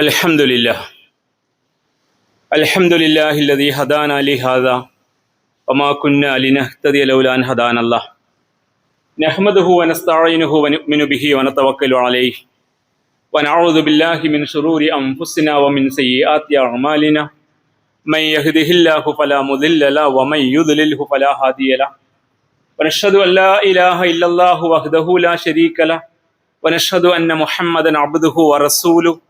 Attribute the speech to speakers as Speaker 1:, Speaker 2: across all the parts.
Speaker 1: അൽഹംദുലില്ലാഹ് അൽഹംദുലില്ലാഹില്ലദീ ഹദാനാ ലിഹാദാ വമാ കുന്നാ ലിനഹ്തദിയ ലൗലാ അൻ ഹദാനല്ലാഹ് നഹ്മദുഹു വനസ്തഈനുഹു വനുഅ്മിനു ബിഹി വനതവക്കലു അലൈഹി വനഊദു ബില്ലാഹി മിൻ ശുറൂരി അൻഫുസിനാ വമിൻ സയ്യിആതി അഅ്മാലിനാ മൻ യഹ്ദിഹില്ലാഹു ഫലാ മുദില്ല ലഹു വമൻ യുദ്ലിൽഹു ഫലാ ഹാദിയ ലഹു വനശ്ഹദു അൻ ലാ ഇലാഹ ഇല്ലല്ലാഹു വഹ്ദഹു ലാ ശരീക ലഹു വനശ്ഹദു അന്ന മുഹമ്മദൻ അബ്ദുഹു വറസൂലുഹു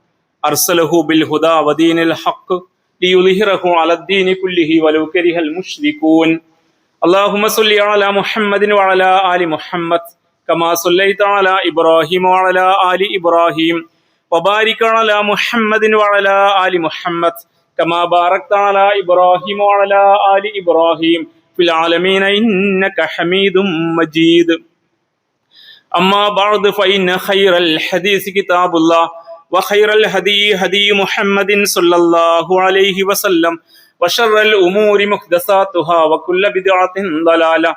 Speaker 1: അർസലഹു ബിൽ ഹുദാ വദീനിൽ ഹഖ് ലിയുദ്ഹിറഹു അലദ്ദീനി കുല്ലിഹി വലൗ കരിഹൽ മുശ്രികൂൻ. അല്ലാഹുമ്മ സ്വല്ലി അലാ മുഹമ്മദിൻ വഅലാ ആലി മുഹമ്മദ് കമാ സ്വല്ലൈത അലാ ഇബ്രാഹിം വഅലാ ആലി ഇബ്രാഹിം വബാരിക് അലാ മുഹമ്മദിൻ വഅലാ ആലി മുഹമ്മദ് കമാ ബാറക്ത അലാ ഇബ്രാഹിം വഅലാ ആലി ഇബ്രാഹിം ഫിൽ ആലമീന ഇന്നക ഹമീദും മജീദ്. അമ്മാ ബഅദ് ഫഇന്ന ഖൈറൽ ഹദീസ് കിതാബുല്ലാഹ് وخير الهدي هدي محمد صلى الله عليه وسلم وشر الأمور محدثاتها وكل بدعة ضلالة.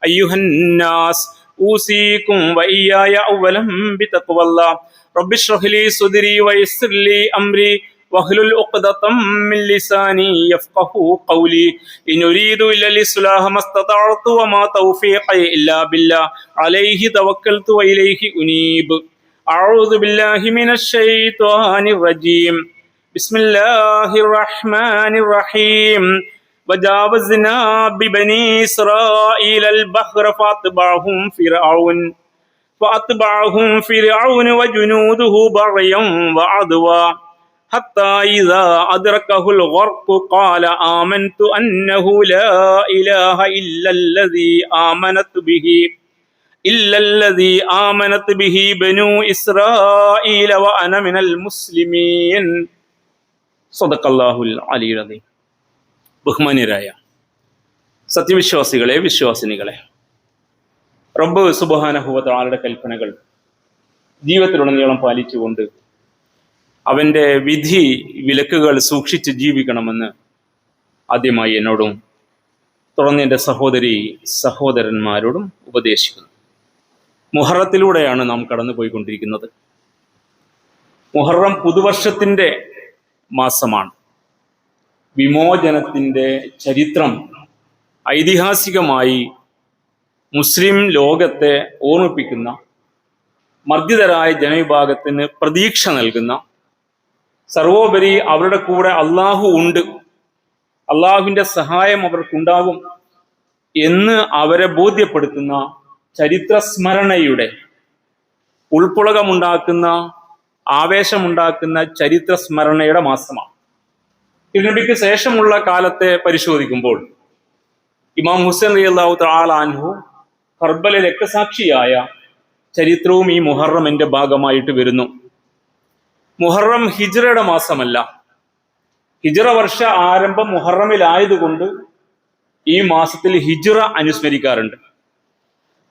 Speaker 1: أيها الناس أوصيكم وإياي أولا بتقوى الله. رب اشرح لي صدري ويسر لي أمري واحلل عقدة من لساني يفقهوا قولي. إن أريد إلا الإصلاح ما استطعت وما توفيقي إلا بالله عليه توكلت وإليه أنيب. أعوذ بالله من الشيطان الرجيم. بسم الله الرحمن الرحيم. وجاوزنا ببني إسرائيل البحر فأتبعهم فرعون وجنوده بغيا وعدوا حتى إذا أدركه الغرق قال آمنت أنه لا إله إلا الذي آمنت به بنو إسرائيل وأنا من المسلمين. صدق الله العلي العظيم. ബഹുമാന്യരായ സത്യവിശ്വാസികളെ, വിശ്വാസിനികളെ, റബ്ബ് സുബ്ഹാനഹു വ തആലയുടെ കൽപ്പനകൾ ജീവിതത്തിലുടനീളം പാലിച്ചുകൊണ്ട് അവൻ്റെ വിധി വിലക്കുകൾ സൂക്ഷിച്ച് ജീവിക്കണമെന്ന് ആദ്യമായി എന്നോടും തുടർന്ന് എൻ്റെ സഹോദരന്മാരോടും ഉപദേശിക്കുന്നു. മുഹറത്തിലൂടെയാണ് നാം കടന്നുപോയിക്കൊണ്ടിരിക്കുന്നത്. മുഹറം പുതുവർഷത്തിൻ്റെ മാസമാണ്. വിമോചനത്തിൻ്റെ ചരിത്രം ഐതിഹാസികമായി മുസ്ലിം ലോകത്തെ ഓർമ്മിപ്പിക്കുന്ന, മർദ്ദിതരായ ജനവിഭാഗത്തിന് പ്രതീക്ഷ നൽകുന്ന, സർവോപരി അവരുടെ കൂടെ അള്ളാഹു ഉണ്ട്, അള്ളാഹുവിൻ്റെ സഹായം അവർക്കുണ്ടാവും എന്ന് അവരെ ബോധ്യപ്പെടുത്തുന്ന ചരിത്ര സ്മരണയുടെ ഉൾപ്പുളകമുണ്ടാക്കുന്ന, ആവേശമുണ്ടാക്കുന്ന ചരിത്ര സ്മരണയുടെ മാസമാണ്. തിരുനബിക്ക് ശേഷമുള്ള കാലത്തെ പരിശോധിക്കുമ്പോൾ ഇമാം ഹുസൈൻ റളിയല്ലാഹു തആല അൻഹു കർബല രക്തസാക്ഷിയായ ചരിത്രവും ഈ മുഹറമിന്റെ ഭാഗമായിട്ട് വരുന്നു. മുഹറം ഹിജ്റയുടെ മാസമല്ല. ഹിജ്റ വർഷ ആരംഭം മുഹറമിലായതുകൊണ്ട് ഈ മാസത്തിൽ ഹിജ്റ അനുസ്മരിക്കാറുണ്ട്.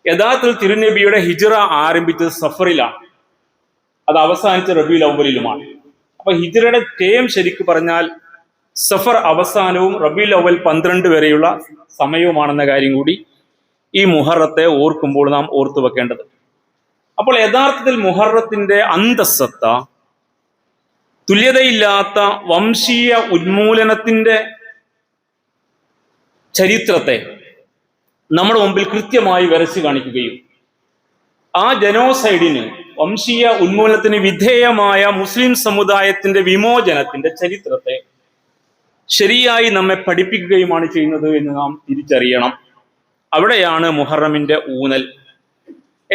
Speaker 1: യഥാർത്ഥത്തിൽ തിരുനബിയുടെ ഹിജ്റ ആരംഭിച്ചത് സഫറിലാണ്, അത് അവസാനിച്ച റബീഉൽ അവ്വലിലുമാണ്. അപ്പൊ ഹിജ്റയുടെ ടേം ശരിക്കും പറഞ്ഞാൽ സഫർ അവസാനവും റബീഉൽ അവ്വൽ 12 വരെയുള്ള സമയവുമാണെന്ന കാര്യം കൂടി ഈ മുഹറത്തെ ഓർക്കുമ്പോൾ നാം ഓർത്തു വെക്കേണ്ടത്. അപ്പോൾ യഥാർത്ഥത്തിൽ മുഹറത്തിന്റെ അന്തസ്സത്ത, തുല്യതയില്ലാത്ത വംശീയ ഉന്മൂലനത്തിന്റെ ചരിത്രത്തെ നമ്മുടെ മുമ്പിൽ കൃത്യമായി വരച്ചു കാണിക്കുകയും ആ ജനോസൈഡിന്, വംശീയ ഉന്മൂലനത്തിന് വിധേയമായ മുസ്ലിം സമുദായത്തിന്റെ വിമോചനത്തിന്റെ ചരിത്രത്തെ ശരിയായി നമ്മെ പഠിപ്പിക്കുകയുമാണ് ചെയ്യുന്നത് എന്ന് നാം തിരിച്ചറിയണം. അവിടെയാണ് മുഹറമിന്റെ ഊന്നൽ.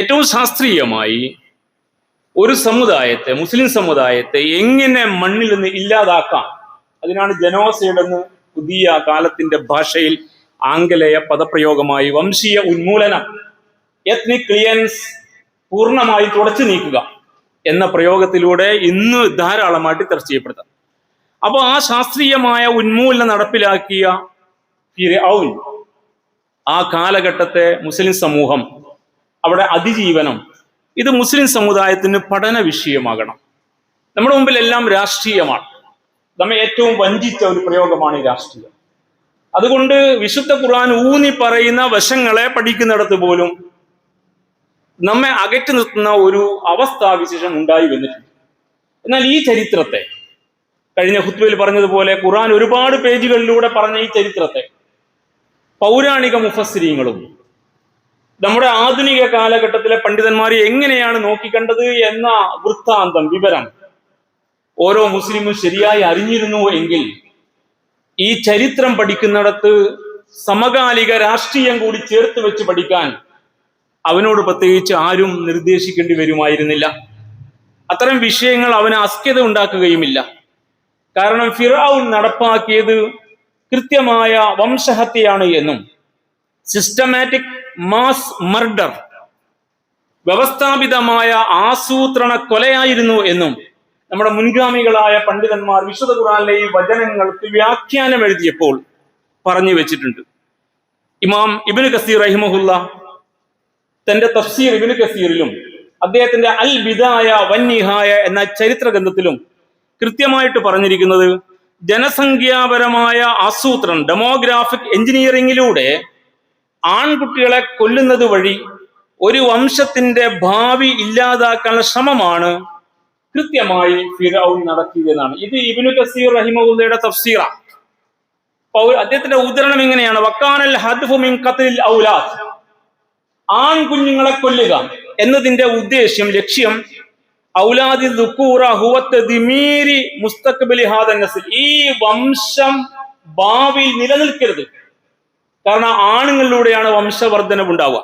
Speaker 1: ഏറ്റവും ശാസ്ത്രീയമായി ഒരു സമുദായത്തെ, മുസ്ലിം സമുദായത്തെ എങ്ങനെ മണ്ണിൽ നിന്ന് ഇല്ലാതാക്കാം, അതിനാണ് ജനോസൈഡ് എന്ന് പുതിയ കാലത്തിന്റെ ഭാഷയിൽ ആംഗലേയ പദപ്രയോഗമായി വംശീയ ഉന്മൂലനം, എത്നിക് ക്ലിയൻസ്, പൂർണ്ണമായി തുടച്ചു നീക്കുക എന്ന പ്രയോഗത്തിലൂടെ ഇന്ന് ധാരാളമായിട്ട് ചർച്ച ചെയ്യപ്പെടുന്നത്. അപ്പോൾ ആ ശാസ്ത്രീയമായ ഉന്മൂലനം നടപ്പിലാക്കിയ ഫിർഔൻ, ആ കാലഘട്ടത്തെ മുസ്ലിം സമൂഹം, അവിടെ അതിജീവനം, ഇത് മുസ്ലിം സമുദായത്തിന് പഠന വിഷയമാകണം. നമ്മുടെ മുമ്പിൽ എല്ലാം രാഷ്ട്രീയമാണ്. നമ്മെ ഏറ്റവും വഞ്ചിച്ച ഒരു പ്രയോഗമാണ് ഈ രാഷ്ട്രീയം. അതുകൊണ്ട് വിശുദ്ധ ഖുർആൻ ഊന്നി പറയുന്ന വശങ്ങളെ പഠിക്കുന്നിടത്ത് പോലും നമ്മെ അകറ്റി നിർത്തുന്ന ഒരു അവസ്ഥാവിശേഷം ഉണ്ടായി വന്നിട്ടുണ്ട്. എന്നാൽ ഈ ചരിത്രത്തെ കഴിഞ്ഞ ഖുത്ബയിൽ പറഞ്ഞതുപോലെ ഖുർആൻ ഒരുപാട് പേജുകളിലൂടെ പറഞ്ഞ ഈ ചരിത്രത്തെ പൗരാണിക മുഫസ്സിരീങ്ങളും നമ്മുടെ ആധുനിക കാലഘട്ടത്തിലെ പണ്ഡിതന്മാരെ എങ്ങനെയാണ് നോക്കിക്കണ്ടത് എന്ന വൃത്താന്തം, വിവരം ഓരോ മുസ്ലിമും ശരിയായി അറിഞ്ഞിരുന്നു എങ്കിൽ ഈ ചരിത്രം പഠിക്കുന്നിടത്ത് സമകാലിക രാഷ്ട്രീയം കൂടി ചേർത്ത് വെച്ച് പഠിക്കാൻ അവനോട് പ്രത്യേകിച്ച് ആരും നിർദ്ദേശിക്കേണ്ടി വരുമായിരുന്നില്ല. അത്തരം വിഷയങ്ങൾ അവന് അസ്ക്യത ഉണ്ടാക്കുകയുമില്ല. കാരണം ഫിർഔൻ നടപ്പാക്കിയത് കൃത്യമായ വംശഹത്യയാണ് എന്നും സിസ്റ്റമാറ്റിക് മാസ് മർഡർ, വ്യവസ്ഥാപിതമായ ആസൂത്രണ കൊലയായിരുന്നു എന്നും നമ്മുടെ മുൻഗാമികളായ പണ്ഡിതന്മാർ വിശുദ്ധ ഖുർആനിലെ ഈ വചനങ്ങൾക്ക് വ്യാഖ്യാനം എഴുതിയപ്പോൾ പറഞ്ഞു വെച്ചിട്ടുണ്ട്. ഇമാം ഇബ്നു കസീർ റഹിമഹുല്ല തന്റെ തഫ്സീർ ഇബ്നു കസീറിലും അദ്ദേഹത്തിന്റെ അൽ ബിദായ വന്നിഹായ എന്ന ചരിത്ര ഗ്രന്ഥത്തിലും കൃത്യമായിട്ട് പറഞ്ഞിരിക്കുന്നത് ജനസംഖ്യാപരമായ ആസൂത്രണം, ഡെമോഗ്രാഫിക് എഞ്ചിനീയറിംഗിലൂടെ ആൺകുട്ടികളെ കൊല്ലുന്നത് വഴി ഒരു വംശത്തിന്റെ ഭാവി ഇല്ലാതാക്കാനുള്ള ശ്രമമാണ് കൃത്യമായി ഫിർഔൻ നടത്തിയതെന്നാണ്. ഇത് ഇബ്നു കസീർ റഹിമഹുല്ലയുടെ തഫ്സീറ. അദ്ദേഹത്തിന്റെ ഉദ്ധരണം ഇങ്ങനെയാണ്: വക്കാനൽ ഹദ്ഫു മിൻ ഖത്ലിൽ ഔലാദ്, ആൺകുഞ്ഞുങ്ങളെ കൊല്ലുക എന്നതിന്റെ ഉദ്ദേശ്യം, ലക്ഷ്യം ഔലാദി ദുക്കൂറ ഹുവ തദ്മീരി മുസ്തഖ്ബലി ഹാദ നസ്ൽ, ഈ വംശം ഭാവിയിൽ നിലനിൽക്കരുത്. കാരണം ആണുങ്ങളിലൂടെയാണ് വംശവർദ്ധനവ് ഉണ്ടാവുക.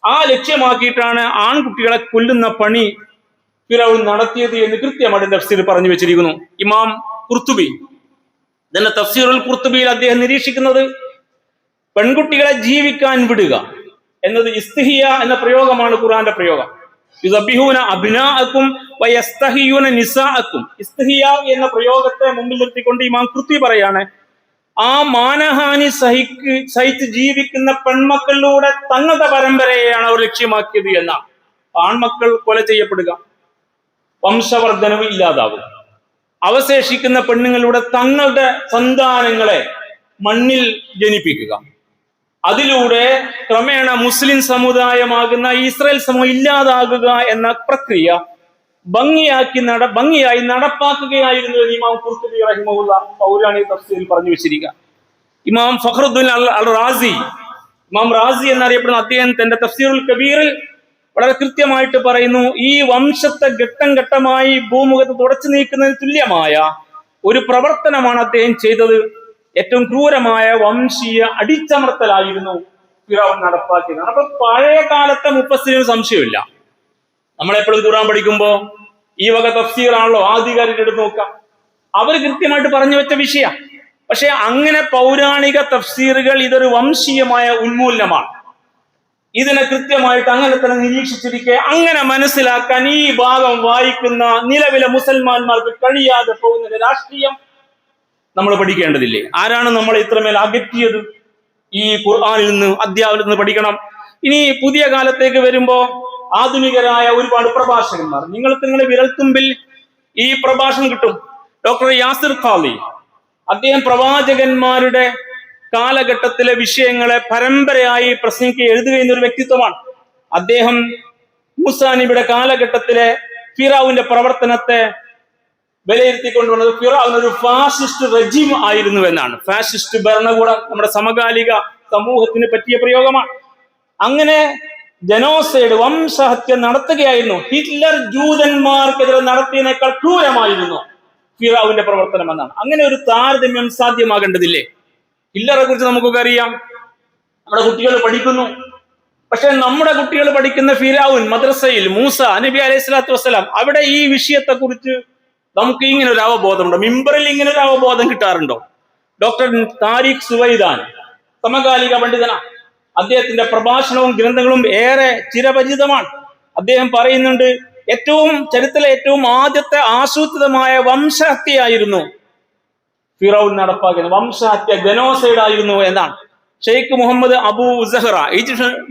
Speaker 1: ആ ലക്ഷ്യമാക്കിയിട്ടാണ് ആൺകുട്ടികളെ കൊല്ലുന്ന പണി ഫിർഔൻ നടത്തിയത് എന്ന് കൃത്യമായിട്ട് തഫ്സീർ പറഞ്ഞു വെച്ചിരിക്കുന്നു. ഇമാം ഖുർത്തുബി തന്നെ തഫ്സീറുൽ ഖുർത്തുബിയിൽ അദ്ദേഹം നിരീക്ഷിക്കുന്നത് പെൺകുട്ടികളെ ജീവിക്കാൻ വിടുക എന്നത് ഇസ്തിഹിയ എന്ന പ്രയോഗമാണ് ഖുർആന്റെ പ്രയോഗം. യുസബ്ബിഹൂന അബ്നാഅക്കും വയസ്തഹിയൂന നിസാഅക്കും. ഇസ്തിഹിയ എന്ന പ്രയോഗത്തെ മുമ്പിൽ നിർത്തിക്കൊണ്ട് ഇമാം ഖുർത്തുബി പറയാണ്, ആ മാനഹാനി സഹിച്ച് ജീവിക്കുന്ന പെൺമക്കളിലൂടെ തങ്ങളുടെ പരമ്പരയെയാണ് അവർ ലക്ഷ്യമാക്കിയത് എന്നാണ്. ആൺമക്കൾ കൊല ചെയ്യപ്പെടുക, വംശവർദ്ധനവ് ഇല്ലാതാവുക, അവശേഷിക്കുന്ന പെണ്ണുങ്ങളുടെ തങ്ങളുടെ സന്താനങ്ങളെ മണ്ണിൽ ജനിപ്പിക്കുക, അതിലൂടെ ക്രമേണ മുസ്ലിം സമുദായമാകുന്ന ഇസ്രായേൽ സമൂഹം ഇല്ലാതാകുക എന്ന പ്രക്രിയ ഭംഗിയായി നടപ്പാക്കുകയായിരുന്നു എന്ന് ഇമാം ഖുർത്തുബി റഹിമഹുല്ല പൗരാണിക തഫ്സീറിൽ പറഞ്ഞു വെച്ചിരിക്കുക. ഇമാം ഫഖറുദ്ദീൻ അൽ റാസി, ഇമാം റാസി എന്നറിയപ്പെടുന്ന അദ്ദേഹം തന്റെ തഫ്സീറുൽ കബീറിൽ വളരെ കൃത്യമായിട്ട് പറയുന്നു, ഈ വംശത്തെ ഘട്ടം ഘട്ടമായി ഭൂമുഖത്ത് തുടച്ചു നീക്കുന്നതിന് തുല്യമായ ഒരു പ്രവർത്തനമാണ് അദ്ദേഹം ചെയ്തത്. ഏറ്റവും ക്രൂരമായ വംശീയ അടിച്ചമർത്തലായിരുന്നു ഫിർഔൻ നടപ്പാക്കിയത്. അപ്പൊ പഴയ കാലത്തെ മുഫസ്സിരിന് സംശയമില്ല. നമ്മളെപ്പോഴും ഖുർആൻ പഠിക്കുമ്പോ ഈ വക തഫ്സീറാണല്ലോ ആധികാരിക എടുത്ത് നോക്കാം, അവർ കൃത്യമായിട്ട് പറഞ്ഞു വെച്ച വിഷയ. പക്ഷെ അങ്ങനെ പൗരാണിക തഫ്സീറുകൾ ഇതൊരു വംശീയമായ ഉന്മൂലനമാണ്, ഇതിനെ കൃത്യമായിട്ട് അങ്ങനെ തന്നെ നിരീക്ഷിച്ചിരിക്കെ അങ്ങനെ മനസ്സിലാക്കാൻ ഈ ഭാഗം വായിക്കുന്ന നിലവിലെ മുസൽമാന്മാർക്ക് കഴിയാതെ പോകുന്ന രാഷ്ട്രീയം നമ്മൾ പഠിക്കേണ്ടതില്ലേ? ആരാണ് നമ്മളെ ഇത്രമേൽ അകറ്റിയത്? ഈ ഖുർആനിൽ നിന്ന്, അധ്യാപനത്തിൽ നിന്ന് പഠിക്കണം. ഇനി പുതിയ കാലത്തേക്ക് വരുമ്പോ ആധുനികരായ ഒരുപാട് പ്രഭാഷകന്മാർ, നിങ്ങൾക്ക് നിങ്ങളുടെ വിരൽത്തുമ്പിൽ ഈ പ്രഭാഷണം കിട്ടും. ഡോക്ടർ യാസിർ ഖാലി, അദ്ദേഹം പ്രവാചകന്മാരുടെ കാലഘട്ടത്തിലെ വിഷയങ്ങളെ പരമ്പരയായി പ്രസംഗിക്കുക, എഴുതുകയെന്ന ഒരു വ്യക്തിത്വമാണ്. അദ്ദേഹം മൂസാ നബിയുടെ കാലഘട്ടത്തിലെ ഫിറഔന്റെ പ്രവർത്തനത്തെ വിലയിരുത്തിക്കൊണ്ടുവന്നത് ഫിറഔൻ ഒരു ഫാസിസ്റ്റ് റെജിം ആയിരുന്നു എന്നാണ്. ഫാസിസ്റ്റ് ഭരണകൂടം നമ്മുടെ സമകാലിക സമൂഹത്തിന് പറ്റിയ പ്രയോഗമാണ്. അങ്ങനെ ജനോസൈഡ്, വംശഹത്യ നടത്തുകയായിരുന്നു. ഹിറ്റ്ലർ ജൂതന്മാർക്കെതിരെ നടത്തിയതിനേക്കാൾ ക്രൂരമായിരുന്നു ഫിറഔന്റെ പ്രവർത്തനം എന്നാണ്. അങ്ങനെ ഒരു താരതമ്യം സാധ്യമാകേണ്ടതില്ലേ? ഹിറ്റ്ലറെ കുറിച്ച് നമുക്കൊക്കെ അറിയാം, നമ്മുടെ കുട്ടികൾ പഠിക്കുന്നു. പക്ഷെ നമ്മുടെ കുട്ടികൾ പഠിക്കുന്ന ഫിറഔൻ മദ്രസയിൽ മൂസ നബി അലൈഹി സ്വലാത്തു വസ്സലാം, അവിടെ ഈ വിഷയത്തെ കുറിച്ച് നമുക്ക് ഇങ്ങനെ ഒരു അവബോധമുണ്ടോ? മിമ്പറിൽ ഇങ്ങനെ ഒരു അവബോധം കിട്ടാറുണ്ടോ? ഡോക്ടർ താരിഖ് സുവൈദാൻ സമകാലിക പണ്ഡിതനാണ്. അദ്ദേഹത്തിന്റെ പ്രഭാഷണവും ഗ്രന്ഥങ്ങളും ഏറെ ചിരപരിചിതമാണ്. അദ്ദേഹം പറയുന്നുണ്ട്, ചരിത്രത്തിലെ ഏറ്റവും ആദ്യത്തെ ആസൂത്രിതമായ വംശഹത്യയായിരുന്നു ഫിറഔൻ നടപ്പാക്കിയത്. വംശഹത്യ, ജനോസൈഡ് ആയിരുന്നു എന്നാണ്. ഷെയ്ഖ് മുഹമ്മദ് അബൂ സഹ്റ,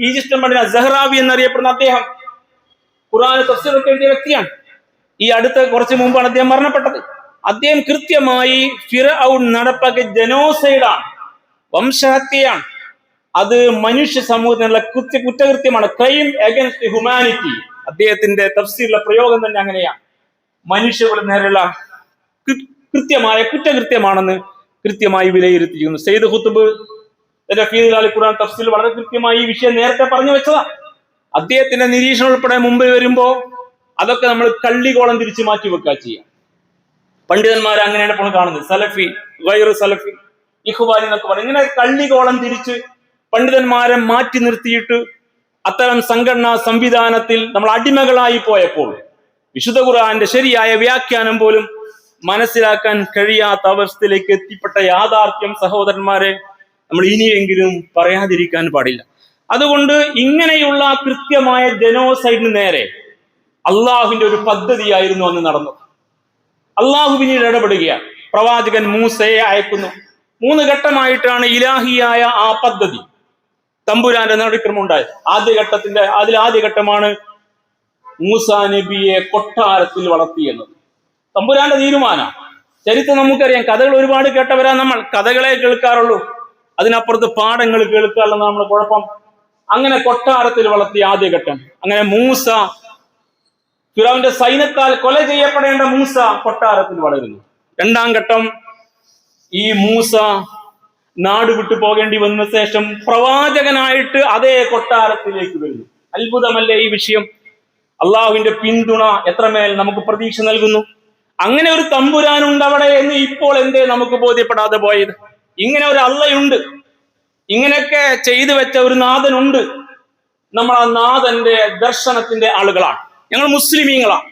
Speaker 1: ഈജിപ്ഷ്യൻ പണ്ഡിതൻ സഹ്റാവി എന്നറിയപ്പെടുന്ന അദ്ദേഹം ഖുർആൻ തഫ്സീറൊക്കെ എഴുതിയ വ്യക്തിയാണ്. ഈ അടുത്ത കുറച്ച് മുമ്പാണ് അദ്ദേഹം മരണപ്പെട്ടത്. അദ്ദേഹം കൃത്യമായി ഫിറഔൻ നടപ്പാക്കിയ ജനോസൈഡാണ്, വംശഹത്യയാണ്. അത് മനുഷ്യ സമൂഹത്തിനുള്ള കുറ്റകൃത്യമാണ്, ക്രൈം അഗൈൻസ്റ്റ് ഹ്യൂമാനിറ്റി. അദ്ദേഹത്തിന്റെ തഫ്സീറിലെ പ്രയോഗം തന്നെ അങ്ങനെയാണ്. മനുഷ്യരുടെ നേരെയുള്ള കൃത്യമായ കുറ്റകൃത്യമാണെന്ന് കൃത്യമായി വിലയിരുത്തിയിരുന്നു. സയ്യിദ് ഖുത്ബ് റഫീദുൽ അൽ ഖുർആൻ തഫ്സീൽ വളരെ കൃത്യമായി ഈ വിഷയം നേരത്തെ പറഞ്ഞു വെച്ചതാ. അദ്ദേഹത്തിന്റെ നിരീക്ഷണം ഉൾപ്പെടെ മുമ്പ് വരുമ്പോ അതൊക്കെ നമ്മൾ കള്ളികോളം തിരിച്ചു മാറ്റി വെക്കുക ചെയ്യാം. പണ്ഡിതന്മാർ അങ്ങനെയാണ് ഇപ്പോൾ കാണുന്നത്. സലഫി, ഗൈറു സലഫി, ഇഖ്വാനി എന്നൊക്കെ പറയും. ഇങ്ങനെ കള്ളികോളം തിരിച്ച് പണ്ഡിതന്മാരെ മാറ്റി നിർത്തിയിട്ട് അത്തരം സംഘടനാ സംവിധാനത്തിൽ നമ്മൾ അടിമകളായി പോയപ്പോൾ വിശുദ്ധ ഖുർആന്റെ ശരിയായ വ്യാഖ്യാനം പോലും മനസ്സിലാക്കാൻ കഴിയാത്ത അവസ്ഥയിലേക്ക് എത്തിപ്പെട്ട യാഥാർത്ഥ്യം സഹോദരന്മാരെ നമ്മൾ ഇനിയെങ്കിലും പറയാതിരിക്കാൻ പാടില്ല. അതുകൊണ്ട് ഇങ്ങനെയുള്ള കൃത്യമായ ജനോസൈഡിന് നേരെ അള്ളാഹുവിന്റെ ഒരു പദ്ധതിയായിരുന്നു അന്ന് നടന്നത്. അള്ളാഹു പിന്നീട് ഇടപെടുകയാണ്. പ്രവാചകൻ മൂസയെ അയക്കുന്നു. 3 ഘട്ടമായിട്ടാണ് ഇലാഹിയായ ആ പദ്ധതി തമ്പുരാന്റെ നടപടിക്രമം ഉണ്ടായത്. ആദ്യ ഘട്ടമാണ് മൂസാ നബിയെ കൊട്ടാരത്തിൽ വളർത്തിയെന്നത്. തമ്പുരാന്റെ തീരുമാനം. ചരിത്രം നമുക്കറിയാം. കഥകൾ ഒരുപാട് കേട്ടവരാ നമ്മൾ. കഥകളെ കേൾക്കാറുള്ളൂ, അതിനപ്പുറത്ത് പാഠങ്ങൾ കേൾക്കാറുള്ള നമ്മുടെ കുഴപ്പം. അങ്ങനെ കൊട്ടാരത്തിൽ വളർത്തിയ ആദ്യഘട്ടം. അങ്ങനെ മൂസ, ഫിറൗന്റെ സൈന്യത്താൽ കൊല ചെയ്യപ്പെടേണ്ട മൂസ കൊട്ടാരത്തിൽ വളരുന്നു. 2ാം ഘട്ടം, ഈ മൂസ നാട് വിട്ടു പോകേണ്ടി വന്ന ശേഷം പ്രവാചകനായിട്ട് അതേ കൊട്ടാരത്തിലേക്ക് വരുന്നു. അത്ഭുതമല്ലേ ഈ വിഷയം? അള്ളാഹുവിന്റെ പിന്തുണ എത്രമേൽ നമുക്ക് പ്രതീക്ഷ നൽകുന്നു. അങ്ങനെ ഒരു തമ്പുരാനുണ്ട് അവിടെ എന്ന് ഇപ്പോൾ എന്തേ നമുക്ക് ബോധ്യപ്പെടാതെ പോയത്? ഇങ്ങനെ ഒരു അള്ളയുണ്ട്, ഇങ്ങനെയൊക്കെ ചെയ്തു വെച്ച ഒരു നാഥനുണ്ട്. നമ്മൾ ആ നാഥന്റെ ദർശനത്തിന്റെ ആളുകളാണ്, ഞങ്ങൾ മുസ്ലിമീങ്ങളാണ്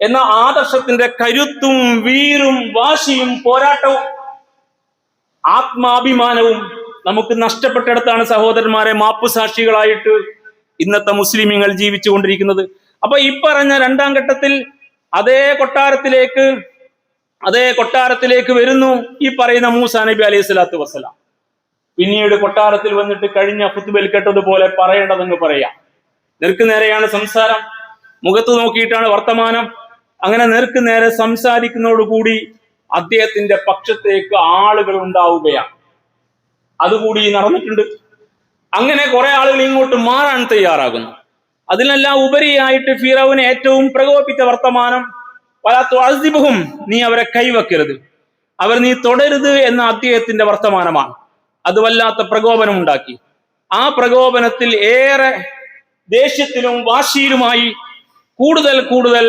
Speaker 1: എന്ന ആദർശത്തിന്റെ കരുത്തും വീറും വാശിയും പോരാട്ടവും ആത്മാഭിമാനവും നമുക്ക് നഷ്ടപ്പെട്ടിടത്താണ് സഹോദരന്മാരെ മാപ്പുസാക്ഷികളായിട്ട് ഇന്നത്തെ മുസ്ലിമീങ്ങൾ ജീവിച്ചു കൊണ്ടിരിക്കുന്നത്. അപ്പൊ ഈ പറഞ്ഞ 2ാം ഘട്ടത്തിൽ അതേ കൊട്ടാരത്തിലേക്ക് വരുന്നു ഈ പറയുന്ന മൂസാ നബി അലൈഹി സ്വലാത്തു വസ്സലാം. പിന്നീട് കൊട്ടാരത്തിൽ വന്നിട്ട് കഴിഞ്ഞ ഖുത്ബയിൽ കേട്ടതുപോലെ പറയേണ്ടതെന്ന് പറയാം. നേർക്ക് നേരെയാണ് സംസാരം, മുഖത്ത് നോക്കിയിട്ടാണ് വർത്തമാനം. അങ്ങനെ നേർക്ക് നേരെ സംസാരിക്കുന്നതോടുകൂടി അദ്ദേഹത്തിന്റെ പക്ഷത്തേക്ക് ആളുകൾ ഉണ്ടാവുകയാണ്. അതുകൂടി നടന്നിട്ടുണ്ട്. അങ്ങനെ കുറെ ആളുകൾ ഇങ്ങോട്ട് മാറാൻ തയ്യാറാകുന്നു. അതിനെല്ലാം ഉപരിയായിട്ട് ഫിറൗനെ ഏറ്റവും പ്രകോപിപ്പിച്ച വർത്തമാനം, വലാതുഅസിബുഹും, നീ അവരെ കൈവെക്കരുത്, അവർ നീ തുടരുത് എന്ന അദ്ദേഹത്തിന്റെ വർത്തമാനമാണ്. അത് വല്ലാത്ത പ്രകോപനം ഉണ്ടാക്കി. ആ പ്രകോപനത്തിൽ ഏറെ ദേഷ്യത്തിലും വാശിയിലുമായി കൂടുതൽ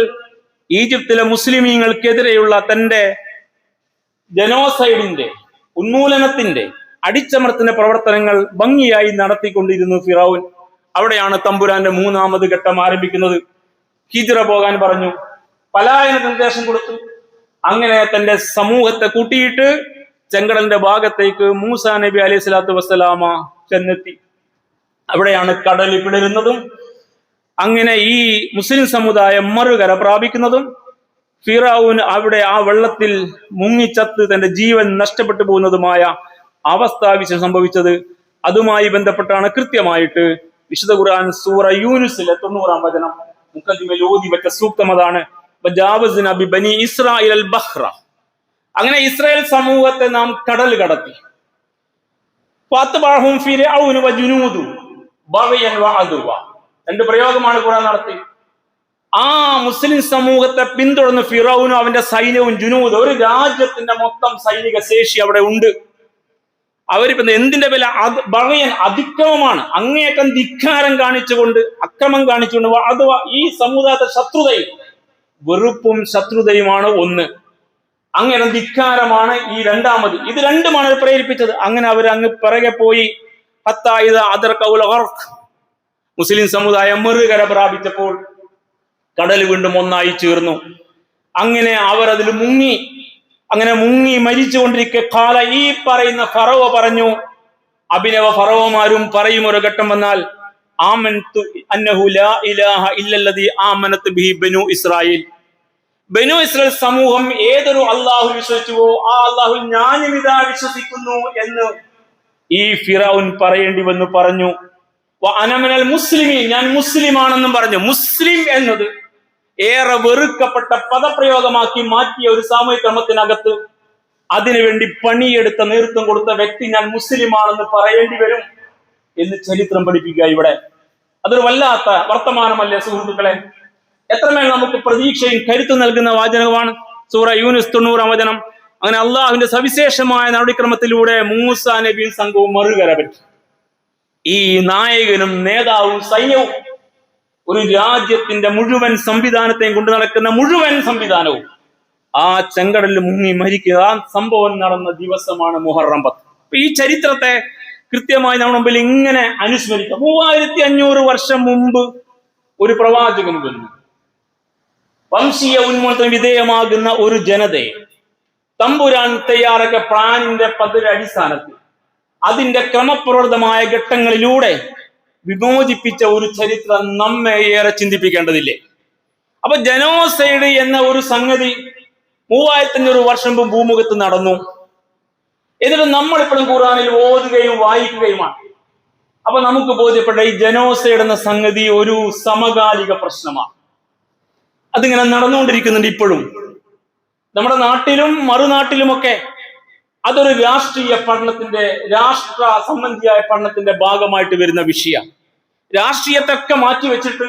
Speaker 1: ഈജിപ്തിലെ മുസ്ലിമീങ്ങൾക്കെതിരെയുള്ള തന്റെ ജനോസൈഡിന്റെ, ഉന്മൂലനത്തിന്റെ, അടിച്ചമർത്തിന്റെ പ്രവർത്തനങ്ങൾ ഭംഗിയായി നടത്തിക്കൊണ്ടിരുന്നു ഫിറൗൻ. അവിടെയാണ് തമ്പുരാന്റെ 3ാമത് ഘട്ടം ആരംഭിക്കുന്നത്. ഹിജ്റ പോകാൻ പറഞ്ഞു, പലായന നിർദ്ദേശം കൊടുത്തു. അങ്ങനെ തന്റെ സമൂഹത്തെ കൂട്ടിയിട്ട് ചെങ്കടലിന്റെ ഭാഗത്തേക്ക് മൂസാ നബി അലൈഹി സ്വലാത്തു വസ്സലാമ ചെന്നെത്തി. അവിടെയാണ് കടൽ പിളരുന്നതും അങ്ങനെ ഈ മുസ്ലിം സമുദായം മറുകര പ്രാപിക്കുന്നതും ഫിറൗൻ അവിടെ ആ വെള്ളത്തിൽ മുങ്ങിച്ചത്ത് തന്റെ ജീവൻ നഷ്ടപ്പെട്ടു പോകുന്നതുമായ അവസ്ഥാവിശേഷം സംഭവിച്ചത്. അതുമായി ബന്ധപ്പെട്ടാണ് കൃത്യമായിട്ട് വിശുദ്ധ ഖുർആൻ സൂറ യൂനുസിലെ 90-ാം വചനം മുഖദ്ദിമയിൽ ഓതി വെച്ച സൂക്തം അതാണ്. ബനി ഇസ്രായേൽ അൽ ബഹ്റ, അങ്ങനെ ഇസ്രായേൽ സമൂഹത്തെ നാം കടൽ കടത്തി. രണ്ട് പ്രയോഗമാണ് ഖുർആൻ നടത്തി. ആ മുസ്ലിം സമൂഹത്തെ പിന്തുടർന്ന് ഫിറൗനും അവന്റെ സൈന്യവും ജുനൂദ്, ഒരു രാജ്യത്തിന്റെ മൊത്തം സൈനിക ശേഷി അവിടെ ഉണ്ട്. അവരിപ്പോ എന്തിന്റെ വില? ബഗയൻ, അതിക്രമമാണ്. അങ്ങേയറ്റം ധിക്കാരം കാണിച്ചുകൊണ്ട്, അക്രമം കാണിച്ചുകൊണ്ട് അഥവാ ഈ സമുദായത്തെ ശത്രുതയും വെറുപ്പും ശത്രുതയുമാണ് ഒന്ന്. അങ്ങനെ ധിക്കാരമാണ് ഈ 2ാമത്. ഇത് രണ്ടുമാണ് പ്രേരിപ്പിച്ചത്. അങ്ങനെ അവർ അങ്ങ് പിറകെ പോയി. മുസ്ലിം സമുദായം മറുകര പ്രാപിച്ചപ്പോൾ കടൽ വീണ്ടും ഒന്നായി ചേർന്നു. അങ്ങനെ അവർ അതിൽ മുങ്ങി. അങ്ങനെ മുങ്ങി മരിച്ചുകൊണ്ടിരിക്കെ കാല ഈ പറയുന്ന ഫറവ പറഞ്ഞു, അഭിനവ ഫറവമാരും പറയും ഒരു ഘട്ടം വന്നാൽ, ആമൻതു അന്നഹു ലാ ഇലാഹ ഇല്ലല്ലദീ ആമനത് ബിഹി ബനു ഇസ്രായേൽ. ബനു ഇസ്രായേൽ സമൂഹം ഏതൊരു അള്ളാഹു വിശ്വസിച്ചുവോ ആ അള്ളാഹു ഞാനും ഇതാ വിശ്വസിക്കുന്നു എന്ന് ഈ ഫിറൗൻ പറയേണ്ടി വന്നു. പറഞ്ഞു അനമിനൽ മുസ്ലിമീൻ, ഞാൻ മുസ്ലിമാണെന്നും പറഞ്ഞു. മുസ്ലിം എന്നത് ഏറെ വെറുക്കപ്പെട്ട പദപ്രയോഗമാക്കി മാറ്റിയ ഒരു സാമൂഹിക ക്രമത്തിനകത്ത് അതിനുവേണ്ടി പണിയെടുത്ത, നേതൃത്വം കൊടുത്ത വ്യക്തി ഞാൻ മുസ്ലിമാണെന്ന് പറയേണ്ടി വരും എന്ന് ചരിത്രം പഠിപ്പിക്കുക. ഇവിടെ അതൊരു വല്ലാത്ത വർത്തമാനമല്ലേ സുഹൃത്തുക്കളെ? എത്രമേൽ നമുക്ക് പ്രതീക്ഷയും കരുത്തു നൽകുന്ന വാചകമാണ്. സൂറ യൂനുസ് 90-ാം വചനം. അങ്ങനെ അള്ളാഹുവിന്റെ സവിശേഷമായ നടപടിക്രമത്തിലൂടെ മൂസ നബിയും സംഘവും മറുകര പറ്റി. ഈ നായകനും നേതാവും സൈന്യവും ഒരു രാജ്യത്തിന്റെ മുഴുവൻ സംവിധാനത്തെയും കൊണ്ട് നടക്കുന്ന മുഴുവൻ സംവിധാനവും ആ ചെങ്കടലിൽ മുങ്ങി മരിക്കുക. ആ സംഭവം നടന്ന ദിവസമാണ് മുഹറം 10. ഈ ചരിത്രത്തെ കൃത്യമായി നമ്മുടെ മുമ്പിൽ ഇങ്ങനെ അനുസ്മരിക്കാം. 3500 വർഷം മുമ്പ് ഒരു പ്രവാചകൻ വന്നു. വംശീയ ഉന്മൂലനത്തിന് വിധേയമാകുന്ന ഒരു ജനതയെ തമ്പുരാൻ തയ്യാറാക്കിയ പ്ലാനിന്റെ പദ്ധതി അടിസ്ഥാനത്തിൽ അതിന്റെ ക്രമപ്രവർത്തമായ ഘട്ടങ്ങളിലൂടെ വിമോചിപ്പിച്ച ഒരു ചരിത്രം നമ്മെ ഏറെ ചിന്തിപ്പിക്കേണ്ടതില്ലേ? അപ്പൊ ജനോസൈഡ് എന്ന ഒരു സംഗതി 3500 വർഷം മുമ്പ് ഭൂമുഖത്ത് നടന്നു. എന്നിട്ട് നമ്മളിപ്പോഴും ഖുർആനിൽ ഓതുകയും വായിക്കുകയുമാണ്. അപ്പൊ നമുക്ക് ബോധ്യപ്പെട്ട ഈ ജനോസൈഡ് എന്ന സംഗതി ഒരു സമകാലിക പ്രശ്നമാണ്. അതിങ്ങനെ നടന്നുകൊണ്ടിരിക്കുന്നുണ്ട് ഇപ്പോഴും നമ്മുടെ നാട്ടിലും മറുനാട്ടിലുമൊക്കെ. അതൊരു രാഷ്ട്രീയ പഠനത്തിന്റെ, രാഷ്ട്ര സംബന്ധിയായ പഠനത്തിന്റെ ഭാഗമായിട്ട് വരുന്ന വിഷയമാണ്. രാഷ്ട്രീയത്തൊക്കെ മാറ്റിവെച്ചിട്ട്